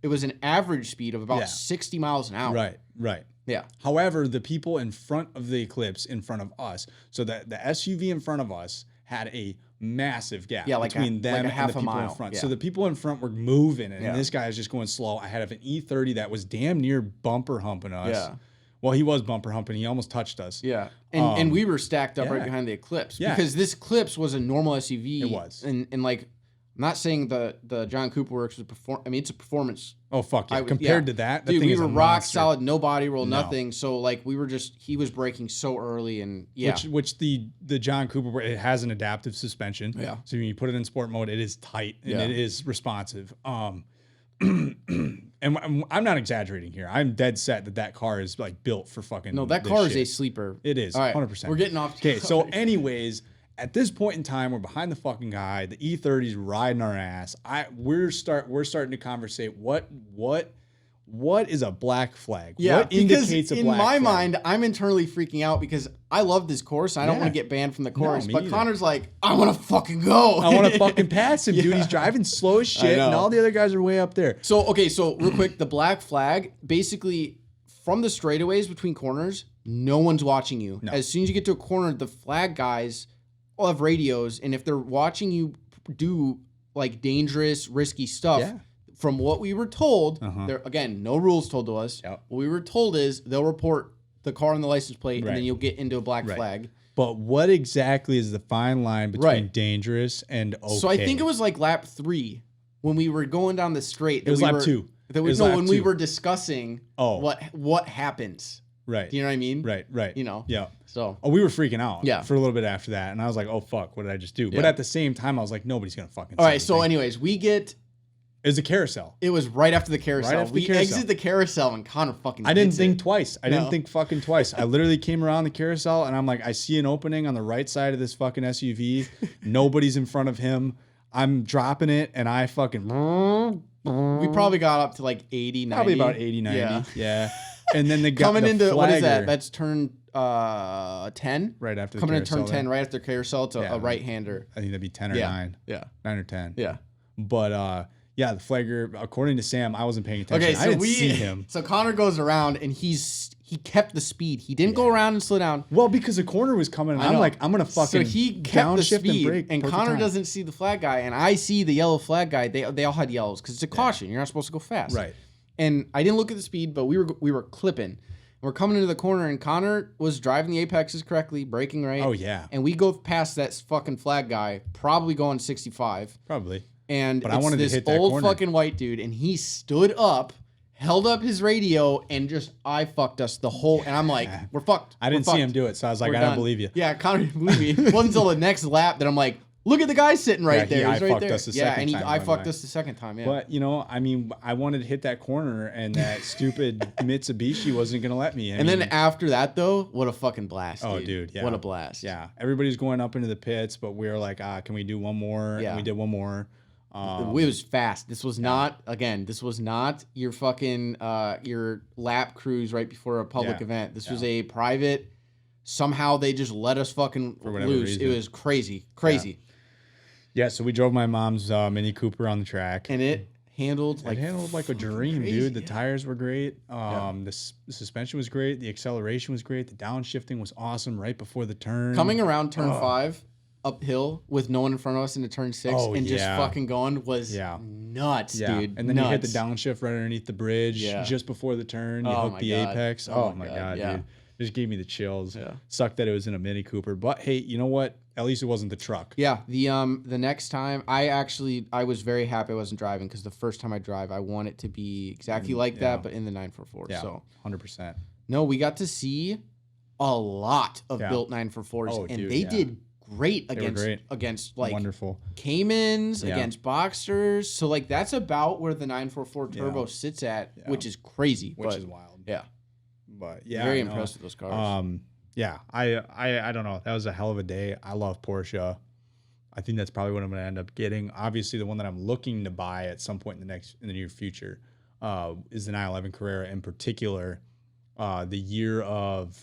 B: it was an average speed of about 60 miles an hour.
C: Right.
B: Yeah.
C: However, the people in front of the Eclipse, in front of us, so that the SUV in front of us had a massive gap between them and the people in front. Yeah. So the people in front were moving, and this guy is just going slow. I had an E30 that was damn near bumper humping us. Yeah. Well, he was bumper humping. He almost touched us.
B: Yeah. And we were stacked up right behind the Eclipse because this Eclipse was a normal SUV.
C: It was.
B: And I'm not saying the John Cooper Works was it's a performance.
C: Oh, fuck yeah. Compared to that,
B: dude, we were rock solid, no body roll, nothing. So we were he was braking so early, and
C: Which the John Cooper, it has an adaptive suspension.
B: Yeah.
C: So when you put it in sport mode, it is tight and it is responsive. And I'm not exaggerating here. I'm dead set that car is built for fucking.
B: No, that car is a sleeper.
C: It is.
B: All right,
C: 100%.
B: We're getting off.
C: Okay. So anyways. At this point in time, we're behind the fucking guy. The E30's riding our ass. We're starting to conversate. What is a black flag?
B: Yeah,
C: what indicates a black flag?
B: In my mind, I'm internally freaking out because I love this course. I don't want to get banned from the course. But Connor's like, I want to fucking go.
C: I want to fucking pass him, dude. He's driving slow as shit, and all the other guys are way up there.
B: So real quick, the black flag, basically from the straightaways between corners, no one's watching you. No. As soon as you get to a corner, the flag guys all have radios, and if they're watching you do dangerous, risky stuff, from what we were told, there again, no rules told to us. Yep. What we were told is they'll report the car and the license plate, and then you'll get into a black flag.
C: But what exactly is the fine line between dangerous and okay?
B: So I think it was lap 3 when we were going down the straight.
C: It was lap 2.
B: When we were discussing what happens.
C: Right.
B: Do you know what I mean?
C: Right.
B: Yeah. So.
C: Oh, we were freaking out for a little bit after that. And I was like, oh, fuck, what did I just do? Yeah. But at the same time, I was like, nobody's going to fucking
B: All right. So anyways, we get
C: It was a carousel.
B: It was right after the carousel.
C: Right after the
B: we
C: carousel.
B: exit the carousel and Connor fucking
C: I didn't
B: hits
C: think
B: it.
C: twice. I didn't think fucking twice. I literally came around the carousel and I'm like, I see an opening on the right side of this fucking SUV. Nobody's in front of him. I'm dropping it and I fucking...
B: We probably got up to like 80, 90.
C: Probably about 80, 90. Yeah. And then the guy
B: Coming into,
C: flagger,
B: what is that? That's turn 10?
C: right after the
B: Coming
C: carousel.
B: into turn 10, right after the carousel to
C: Yeah.
B: a right-hander.
C: I think that'd be 10 or
B: Yeah.
C: 9.
B: Yeah.
C: 9 or 10.
B: Yeah.
C: But yeah, the flagger, according to Sam, I wasn't paying attention.
B: Okay, so
C: I didn't see him.
B: So Connor goes around and he kept the speed. He didn't go around and slow down.
C: Well, because the corner was coming, and
B: I
C: I'm
B: know.
C: like, I'm gonna fucking
B: So he kept the
C: downshift
B: speed,
C: and brake.
B: and
C: perfect
B: Connor
C: time.
B: doesn't see the flag guy, and I see the yellow flag guy. They all had yellows because it's a caution. You're not supposed to go fast.
C: Right.
B: And I didn't look at the speed, but we were clipping. We're coming into the corner, and Connor was driving the apexes correctly, braking right.
C: Oh yeah,
B: And we go past that fucking flag guy, probably going 65.
C: probably.
B: And
C: But
B: it's
C: I wanted to
B: this
C: hit that
B: old
C: corner.
B: fucking white dude, and he stood up, held up his radio, and just eye fucked us the whole. And I'm like, we're fucked.
C: I didn't see him do it, so I was like,
B: We're
C: I don't
B: done.
C: believe you.
B: Yeah, Connor didn't believe me. It wasn't until the next lap that I'm like, look at the guy sitting right
C: Yeah, he
B: there. He's right
C: eye-fucked
B: there.
C: us the
B: Yeah,
C: second
B: and he
C: time
B: eye
C: going
B: fucked
C: by.
B: us the second time. Yeah.
C: But I mean, I wanted to hit that corner, and that stupid Mitsubishi wasn't gonna let me.
B: And then after that, though, what a fucking blast.
C: Oh, dude, yeah.
B: What a blast.
C: yeah, everybody's going up into the pits, but we were like, can we do one more?
B: Yeah.
C: And we did one more.
B: It was fast. This was not, again, this was not your fucking, your lap cruise right before a public
C: Yeah.
B: event. This was a private, somehow they just let us fucking
C: whatever
B: loose.
C: reason.
B: It was crazy. Crazy.
C: Yeah, so we drove my mom's Mini Cooper on the track.
B: And it handled like
C: a dream,
B: crazy,
C: dude. The
B: yeah.
C: tires were great. The suspension was great. The acceleration was great. The downshifting was awesome right before the turn.
B: coming around turn 5 uphill with no one in front of us into turn 6
C: Oh,
B: and just
C: yeah.
B: fucking going was
C: Yeah.
B: nuts,
C: yeah.
B: dude.
C: And then you hit the
B: Nuts.
C: downshift right underneath the bridge
B: Yeah.
C: just before the turn. You
B: Oh
C: hook
B: my
C: the
B: God.
C: apex.
B: Oh
C: Oh,
B: my
C: my
B: God,
C: God,
B: yeah.
C: dude. It just gave me the chills.
B: Yeah.
C: Sucked that it was in a Mini Cooper. But hey, you know what? At least it wasn't the truck.
B: Yeah, the next time I was very happy I wasn't driving because the first time I drive I want it to be exactly like
C: yeah.
B: that but in the 944.
C: Yeah,
B: So
C: 100%.
B: no, we got to see a lot of
C: Yeah.
B: built 944s
C: Oh,
B: and
C: dude,
B: they
C: yeah.
B: did great
C: were
B: against
C: great.
B: against like
C: Wonderful.
B: Caymans,
C: Yeah.
B: against Boxsters. So like that's about where the 944 turbo
C: Yeah.
B: sits at,
C: Yeah.
B: which is crazy.
C: Which
B: but,
C: is wild.
B: yeah,
C: But yeah.
B: very
C: no.
B: impressed with those cars.
C: Yeah, I don't know. That was a hell of a day. I love Porsche. I think that's probably what I'm going to end up getting. Obviously, the one that I'm looking to buy at some point in the near future is the 911 Carrera. In particular, the year of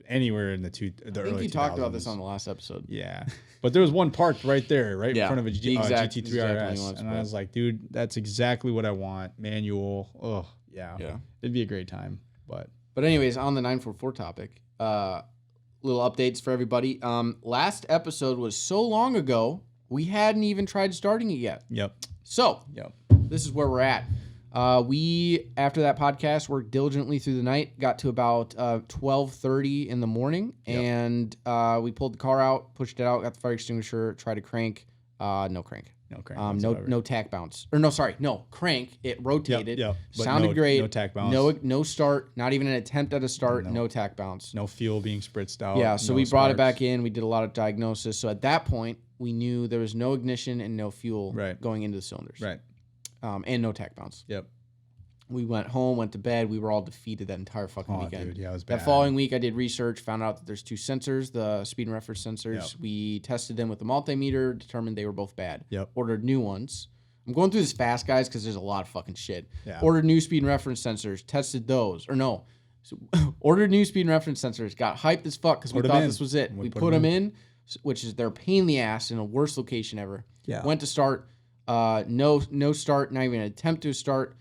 C: anywhere in the
B: I
C: early
B: think you talked about
C: 2000s.
B: this on the last episode.
C: Yeah, but there was one parked right there, right
B: Yeah,
C: in front of a
B: exactly
C: GT3 RS,
B: what's
C: and I
B: best.
C: was like, dude, that's exactly what I want. Manual. Oh yeah,
B: Yeah.
C: it'd be a great time.
B: But anyways, on the 944 topic, little updates for everybody. Last episode was so long ago, we hadn't even tried starting it yet.
C: Yep.
B: So
C: Yep.
B: this is where we're at. We, after that podcast, worked diligently through the night, got to about 12:30 in the morning,
C: Yep.
B: and we pulled the car out, pushed it out, got the fire extinguisher, tried to crank. No crank.
C: Okay.
B: No tack bounce. Or no, sorry, no crank. It rotated.
C: Yep. But
B: Sounded great.
C: No tack bounce.
B: No start. Not even an attempt at a start.
C: No.
B: No tack bounce.
C: No fuel being spritzed out.
B: Yeah, so
C: no
B: we brought it
C: sparks.
B: back in. We did a lot of diagnosis. So at that point, we knew there was no ignition and no fuel
C: Right.
B: going into the cylinders.
C: Right.
B: And no tack bounce.
C: Yep.
B: We went home, went to bed. We were all defeated that entire fucking
C: Oh,
B: weekend.
C: dude, yeah, it was bad.
B: That following week, I did research, found out that there's 2 sensors, the speed and reference sensors.
C: Yep.
B: We tested them with the multimeter, determined they were both bad.
C: Yep.
B: Ordered new ones. I'm going through this fast, guys, because there's a lot of fucking shit.
C: Yeah.
B: Ordered new speed and reference sensors, tested those. Or no. So, ordered new speed and reference sensors, got hyped as fuck because we
C: Put 'em
B: thought
C: in.
B: this was it.
C: We
B: We
C: put
B: put
C: 'em
B: them in, which is they're a pain in the ass in the worst location ever.
C: Yeah.
B: Went to start. No start, not even an attempt to start.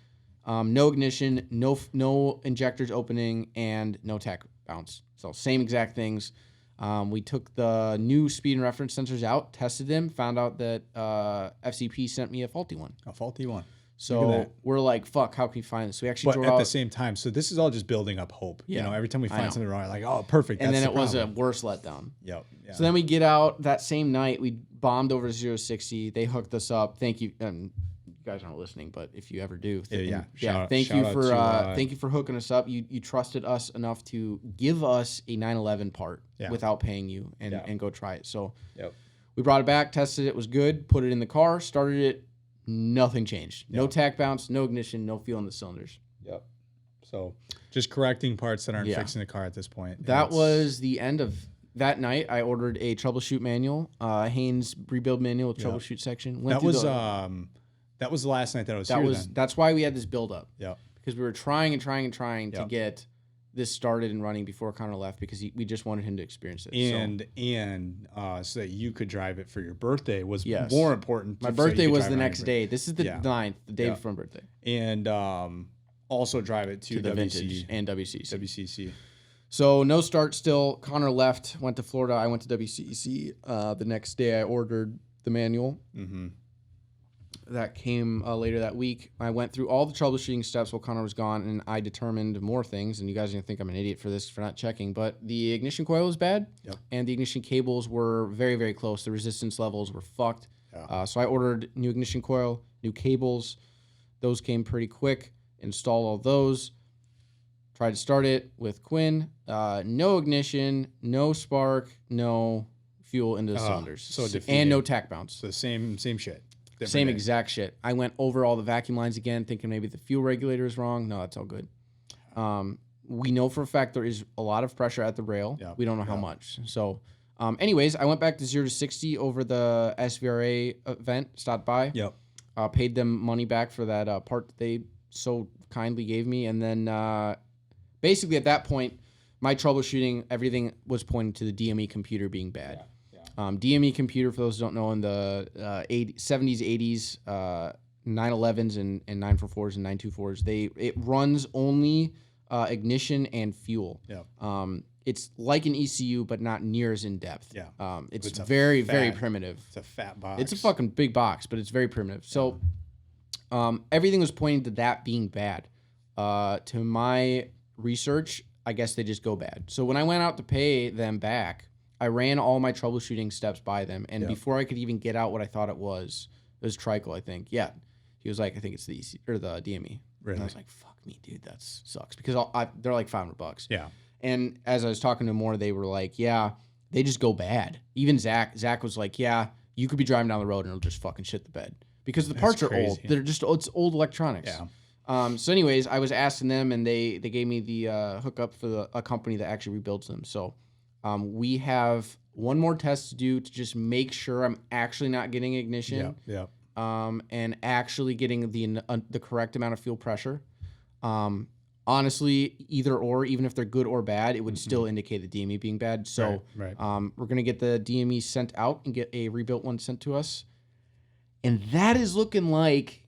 B: No ignition, no injectors opening, and no tack bounce. So same exact things. We took the new speed and reference sensors out, tested them, found out that FCP sent me a faulty one.
C: A faulty one. Look at
B: So
C: that.
B: we're like, fuck, how can we find this? So we actually
C: But
B: drove
C: at
B: out,
C: the same time, so this is all just building up hope.
B: Yeah.
C: You know, every time we
B: I
C: find
B: know.
C: something wrong, like, oh, perfect.
B: and
C: that's
B: then
C: the
B: it was a
C: problem.
B: worse letdown.
C: Yep. Yeah.
B: So then we get out that same night. We bombed over 060. They hooked us up. Thank you. And you guys aren't listening, but if you ever do,
C: Yeah.
B: Thank you
C: Shout
B: for
C: out to,
B: thank you for hooking us up. You trusted us enough to give us a 911 part
C: Yeah.
B: without paying you and,
C: Yeah.
B: and go try it. So
C: Yep.
B: we brought it back, tested it, was good. Put it in the car, started it nothing changed. No tack bounce, no ignition, no fuel in the cylinders.
C: Yep. So just correcting parts that aren't fixing the car at this point.
B: That was the end of that night. I ordered a troubleshoot manual, Haynes rebuild manual with troubleshoot section.
C: That was the last night that I was here.
B: That's why we had this build up.
C: Yeah.
B: Because we were trying to get this started and running before Connor left, because we just wanted him to experience it.
C: And so that you could drive it for your birthday was more important.
B: My birthday was the next day. This is the 9th, the day before my birthday.
C: And also drive it to
B: the
C: WC
B: Vintage and WCEC.
C: WCEC.
B: So no start still. Connor left, went to Florida. I went to WCEC. The next day I ordered the manual.
C: Mm-hmm.
B: That came later that week. I went through all the troubleshooting steps while Connor was gone, and I determined more things. And you guys are going to think I'm an idiot for this, for not checking. But the ignition coil was bad, and the ignition cables were very, very close. The resistance levels were fucked. Yeah. So I ordered new ignition coil, new cables. Those came pretty quick. Installed all those. Tried to start it with Quinn. No ignition, no spark, no fuel into the cylinders.
C: So defeated.
B: And no tack bounce.
C: So same shit.
B: Same exact shit. I went over all the vacuum lines again, thinking maybe the fuel regulator is wrong. No, that's all good. We know for a fact there is a lot of pressure at the rail. We don't know how much. So, anyways, I went back to 0 to 60 over the SVRA event. Stopped by. Paid them money back for that part that they so kindly gave me, and then basically at that point, my troubleshooting, everything was pointing to the DME computer being bad. DME computer, for those who don't know, in the 70s, 80s, 911s and 944s and 924s, it runs only ignition and fuel. It's like an ECU, but not near as in depth. It's very, very primitive.
C: It's a fat box.
B: It's a fucking big box, but it's very primitive. So everything was pointing to that being bad. To my research, I guess they just go bad. So when I went out to pay them back, I ran all my troubleshooting steps by them, and before I could even get out what I thought it was tricle, I think. Yeah, he was like, I think it's the EC or the DME.
C: Really?
B: And I was like, fuck me, dude, that sucks, because they're like $500.
C: Yeah.
B: And as I was talking to more, they were like, yeah, they just go bad. Even Zach was like, yeah, you could be driving down the road and it'll just fucking shit the bed, because the parts are old. They're just it's old electronics. So anyways, I was asking them, and they gave me the hookup for a company that actually rebuilds them. So we have one more test to do to just make sure I'm actually not getting ignition. And actually getting the correct amount of fuel pressure. Honestly, either or, even if they're good or bad, it would still indicate the DME being bad. So we're going to get the DME sent out and get a rebuilt one sent to us. And that is looking like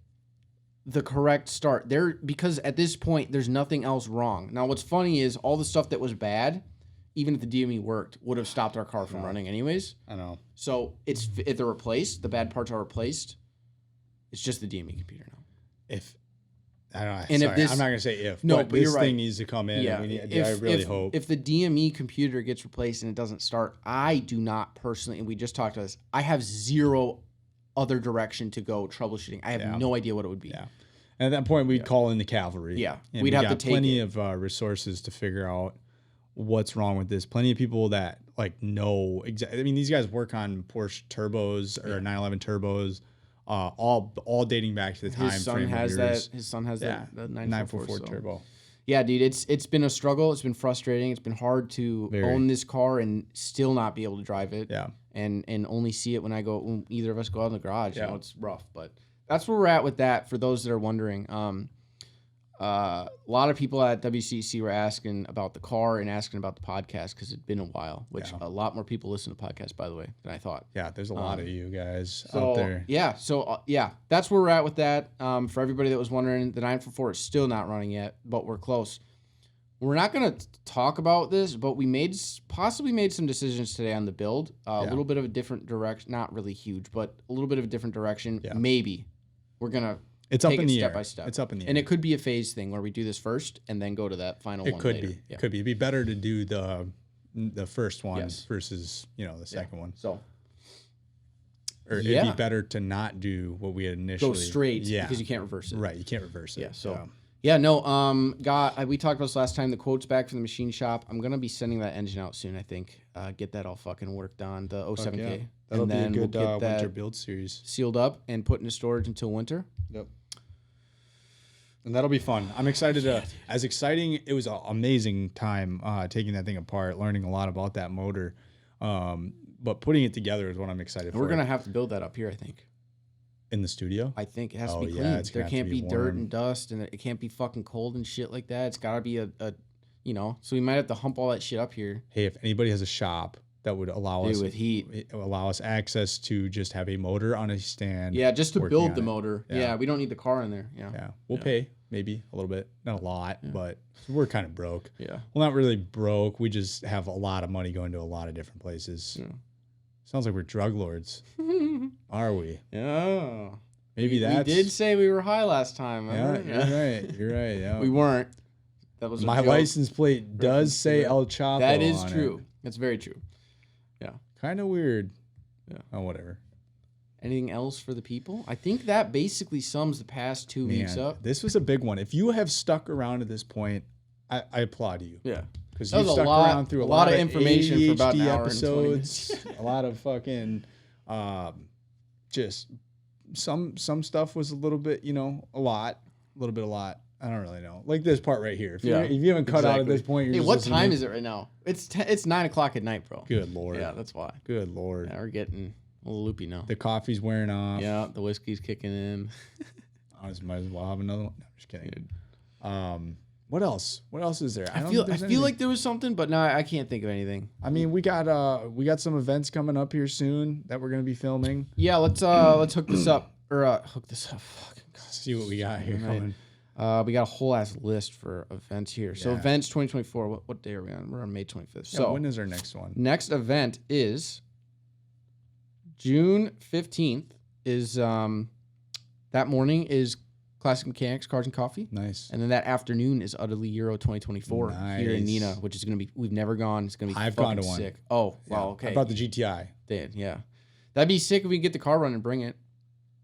B: the correct start there, because at this point, there's nothing else wrong. Now, what's funny is all the stuff that was bad, even if the DME worked, would have stopped our car from running anyways. I know. So if they're replaced, the bad parts are replaced. It's just the DME computer now.
C: I'm not going to say if.
B: No,
C: but
B: this
C: you're right.
B: thing
C: needs to come in. Yeah. I really hope.
B: If the DME computer gets replaced and it doesn't start, I do not personally, and we just talked about this, I have zero other direction to go troubleshooting. I have no idea what it would be.
C: Yeah. And at that point, we'd call in the cavalry.
B: Yeah.
C: And
B: we'd have to take
C: plenty of resources to figure out what's wrong with this. Plenty of people that know exactly. I mean, these guys work on Porsche turbos or 911 turbos, all dating back to the time.
B: His son has that. His son has that 944
C: turbo.
B: Yeah, dude, it's been a struggle. It's been frustrating. It's been hard to own this car and still not be able to drive it.
C: Yeah.
B: And only see it when either of us go out in the garage. You know, it's rough, but that's where we're at with that. For those that are wondering, a lot of people at WCEC were asking about the car and asking about the podcast, because it's been a while, which a lot more people listen to podcasts, by the way, than I thought.
C: Yeah, there's a lot of you guys out there.
B: Yeah, so that's where we're at with that. For everybody that was wondering, the 944 is still not running yet, but we're close. We're not going to talk about this, but we possibly made some decisions today on the build. A little bit of a different direction, not really huge, but a little bit of a different direction. Yeah. Maybe we're going to take it step by step.
C: It's up in the air.
B: And it could be a phase thing where we do this first and then go to that final one later.
C: It could be. It'd be better to do the first one versus, the second one.
B: So,
C: or it'd be better to not do what we had initially.
B: Go straight because you can't reverse it.
C: Right, you can't reverse it.
B: Yeah, so Yeah, no, we talked about this last time. The quote's back from the machine shop. I'm gonna be sending that engine out soon. I think get that all fucking worked on the 07K.
C: Yeah. That'll
B: and
C: be a
B: then
C: good
B: we'll get that
C: winter build series.
B: sealed up and put into storage until winter.
C: Yep. And that'll be fun. I'm excited to. As exciting, it was an amazing time taking that thing apart, learning a lot about that motor. But putting it together is what I'm excited for.
B: We're gonna have to build that up here. I think.
C: In the studio?
B: I think it has to
C: Oh,
B: be
C: yeah,
B: clean.
C: it's gonna
B: There
C: have to
B: can't
C: be
B: be dirt
C: warm.
B: and dust, and it can't be fucking cold and shit like that. It's gotta be a so we might have to hump all that shit up here.
C: Hey, if anybody has a shop that would allow us
B: with heat,
C: allow us access to just have a motor on a stand.
B: yeah, just to
C: working
B: build
C: on
B: the
C: it.
B: motor.
C: Yeah.
B: Yeah, we don't need the car in there. Yeah,
C: Yeah, we'll pay maybe a little bit, not a lot, but we're kind of broke.
B: yeah.
C: Well, not really broke. We just have a lot of money going to a lot of different places.
B: Yeah.
C: Sounds like we're drug lords. Are we?
B: Yeah.
C: Maybe
B: We
C: that's.
B: did say we were high last time.
C: Yeah,
B: Remember?
C: you're right. You're right. Yeah.
B: We weren't. That was a
C: My
B: joke.
C: license plate does
B: Reference to
C: say
B: that.
C: El Chapo.
B: That is
C: on
B: true. That's very true.
C: Kind of weird.
B: Yeah.
C: Oh, whatever.
B: Anything else for the people? I think that basically sums the past 2 weeks
C: Man,
B: up.
C: this was a big one. If you have stuck around to this point, I applaud you.
B: Yeah.
C: Because
B: That
C: you
B: was a
C: stuck
B: lot-
C: around through
B: a
C: a
B: lot
C: lot
B: of information for about an
C: ADHD
B: hour and 20
C: episodes, a lot of fucking, just some stuff was a little bit, a little bit a lot. I don't really know. Like this part right here. If you haven't cut out at this point, you're
B: Hey,
C: just
B: what
C: listening.
B: time is it right now? It's 9 o'clock at night, bro.
C: Good Lord.
B: Yeah, that's why.
C: Good Lord.
B: Yeah, we're getting a little loopy now.
C: The coffee's wearing off.
B: Yeah, the whiskey's kicking in.
C: I might as well have another one. No, I'm just kidding. What else? What else is there?
B: I
C: don't
B: feel
C: think there's
B: like
C: anything.
B: there was something, but no, I can't think of anything.
C: I mean, we got some events coming up here soon that we're gonna be filming.
B: Yeah, let's hook this up hook this up. Fucking God.
C: See what we got here
B: Right.
C: coming.
B: We got a whole ass list for events here. So
C: Yeah.
B: events 2024. What day are we on? We're on May 25th.
C: Yeah,
B: So
C: when is our next one?
B: next event is June 15th. Is that morning is Classic Mechanics Cars and Coffee,
C: Nice.
B: and then that afternoon is Utterly Euro 2024 here in
C: Nice.
B: Nina, which is gonna be. We've never gone. It's gonna be.
C: I've
B: fucking
C: gone to one.
B: sick. Oh
C: Yeah.
B: wow. Okay.
C: I brought the GTI.
B: Did yeah. That'd be sick if we could get the car running and bring it.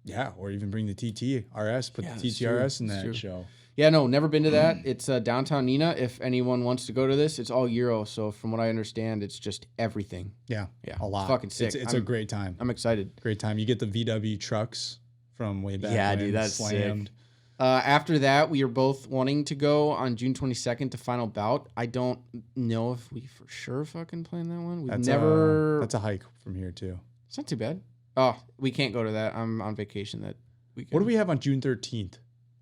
C: Yeah, or even bring the TTRS. Put
B: Yeah,
C: the
B: that's
C: TTRS
B: true.
C: in
B: That's
C: that
B: true.
C: show.
B: Yeah, no, never been to that. It's downtown Nina. If anyone wants to go to this, it's all Euro. So from what I understand, it's just everything.
C: Yeah,
B: Yeah,
C: a lot.
B: It's fucking sick.
C: It's a great time.
B: I'm excited.
C: Great time. You get the VW trucks from way back.
B: Yeah,
C: when,
B: dude, that's
C: slammed.
B: After that, we are both wanting to go on June 22nd to Final Bout. I don't know if we for sure fucking plan that one. We've
C: That's
B: never.
C: that's a hike from here too.
B: It's not too bad. Oh, we can't go to that. I'm on vacation that weekend.
C: What do we have on June 13th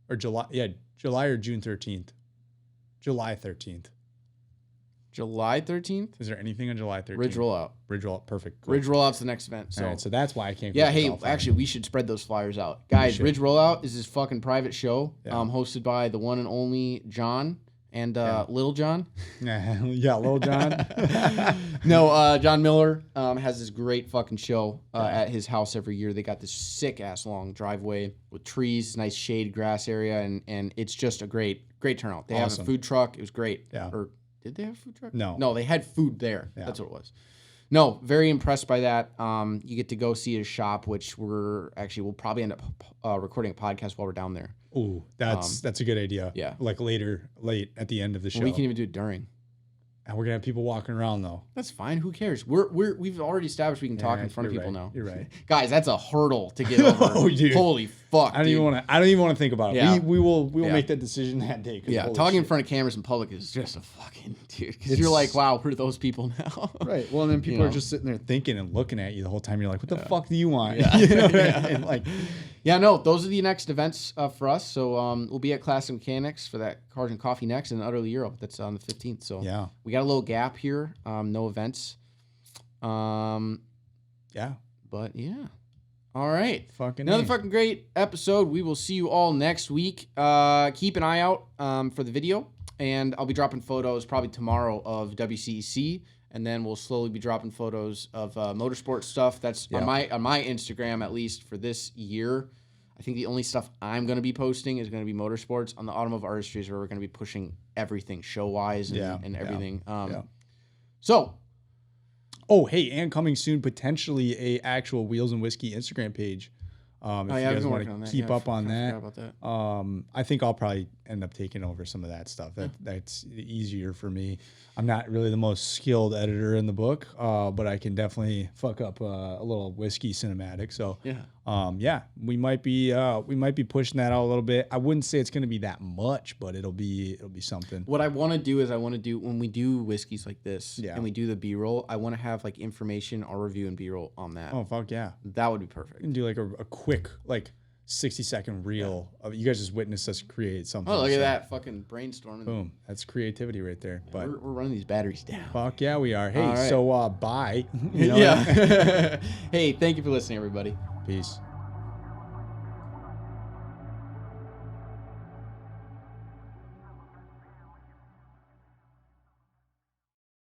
C: or July? Yeah, July or June 13th. July 13th.
B: July 13th?
C: Is there anything on July 13th?
B: Ridge Rollout.
C: Ridge rollout. Perfect. Cool.
B: Ridge Rollout's the next event. So,
C: All right, so that's why I can't go.
B: yeah,
C: to
B: hey,
C: golf on.
B: actually, we should spread those flyers out. Guys,
C: should.
B: Ridge Rollout is this fucking private show
C: Yeah.
B: hosted by the one and only John and Little John.
C: yeah, Lil John.
B: No, John Miller has this great fucking show at his house every year. They got this sick ass long driveway with trees, nice shade grass area, and it's just a great turnout. They have a
C: Awesome.
B: food truck. It was great.
C: Yeah.
B: Or did they have a food truck?
C: No.
B: No, they had food there.
C: Yeah.
B: That's what it was. No, very impressed by that. You get to go see his shop, which we'll probably end up recording a podcast while we're down there.
C: Ooh, that's a good idea.
B: Yeah.
C: Like late at the end of the show.
B: We can even do it during.
C: And we're gonna have people walking around though.
B: That's fine. Who cares? We've already established we can talk in front of
C: you're
B: people
C: right.
B: now.
C: You're right.
B: Guys, that's a hurdle to get over.
C: Oh, dude.
B: Holy fuck.
C: I don't
B: dude.
C: even want to think about it.
B: Yeah.
C: We will
B: Yeah.
C: make that decision that day. 'Cause
B: Yeah,
C: holy
B: talking in
C: shit.
B: front of cameras in public is just a fucking dude. Because
C: It's-
B: you're like, wow, who are those people now?
C: Right. Well, and then people
B: You
C: are
B: know.
C: just sitting there thinking and looking at you the whole time. You're like, what the fuck do you want?
B: Yeah.
C: You know what
B: Yeah.
C: I mean? Like,
B: Yeah, no, those are the next events for us. So we'll be at Classic Mechanics for that Cars and Coffee next, and Utterly Euro. That's on the 15th. So
C: yeah.
B: we got a little gap here. No events.
C: Yeah.
B: But yeah. All right.
C: Fucking
B: Another
C: A.
B: fucking great episode. We will see you all next week. Keep an eye out for the video, and I'll be dropping photos probably tomorrow of WCEC, and then we'll slowly be dropping photos of motorsport stuff. That's on my Instagram, at least for this year. I think the only stuff I'm going to be posting is going to be motorsports. On the Automotive Artistry, where we're going to be pushing everything show wise and everything. So.
C: Oh, hey, and coming soon, potentially a actual Wheels and Whiskey Instagram page. If
B: Oh,
C: you
B: yeah, I've
C: guys
B: been
C: want
B: working on
C: to
B: that.
C: keep
B: Yeah,
C: up on
B: I
C: that,
B: forgot about that.
C: I think I'll probably end up taking over some of that stuff. That's easier for me. I'm not really the most skilled editor in the book, but I can definitely fuck up a little whiskey cinematic. So
B: Yeah.
C: we might be pushing that out a little bit. I wouldn't say it's going to be that much, but it'll be something.
B: What I want to do is when we do whiskeys like this and we do the B-roll, I want to have like information, our review, and B-roll on that.
C: Oh fuck yeah!
B: That would be perfect.
C: And do like a quick 60-second reel of you guys just witnessed us create something.
B: Oh, look at that fucking brainstorming.
C: Boom. That's creativity right there. But
B: We're running these batteries down.
C: fuck yeah, we are. Hey,
B: All right.
C: so bye. You know
B: Yeah. Hey, thank you for listening, everybody.
C: Peace.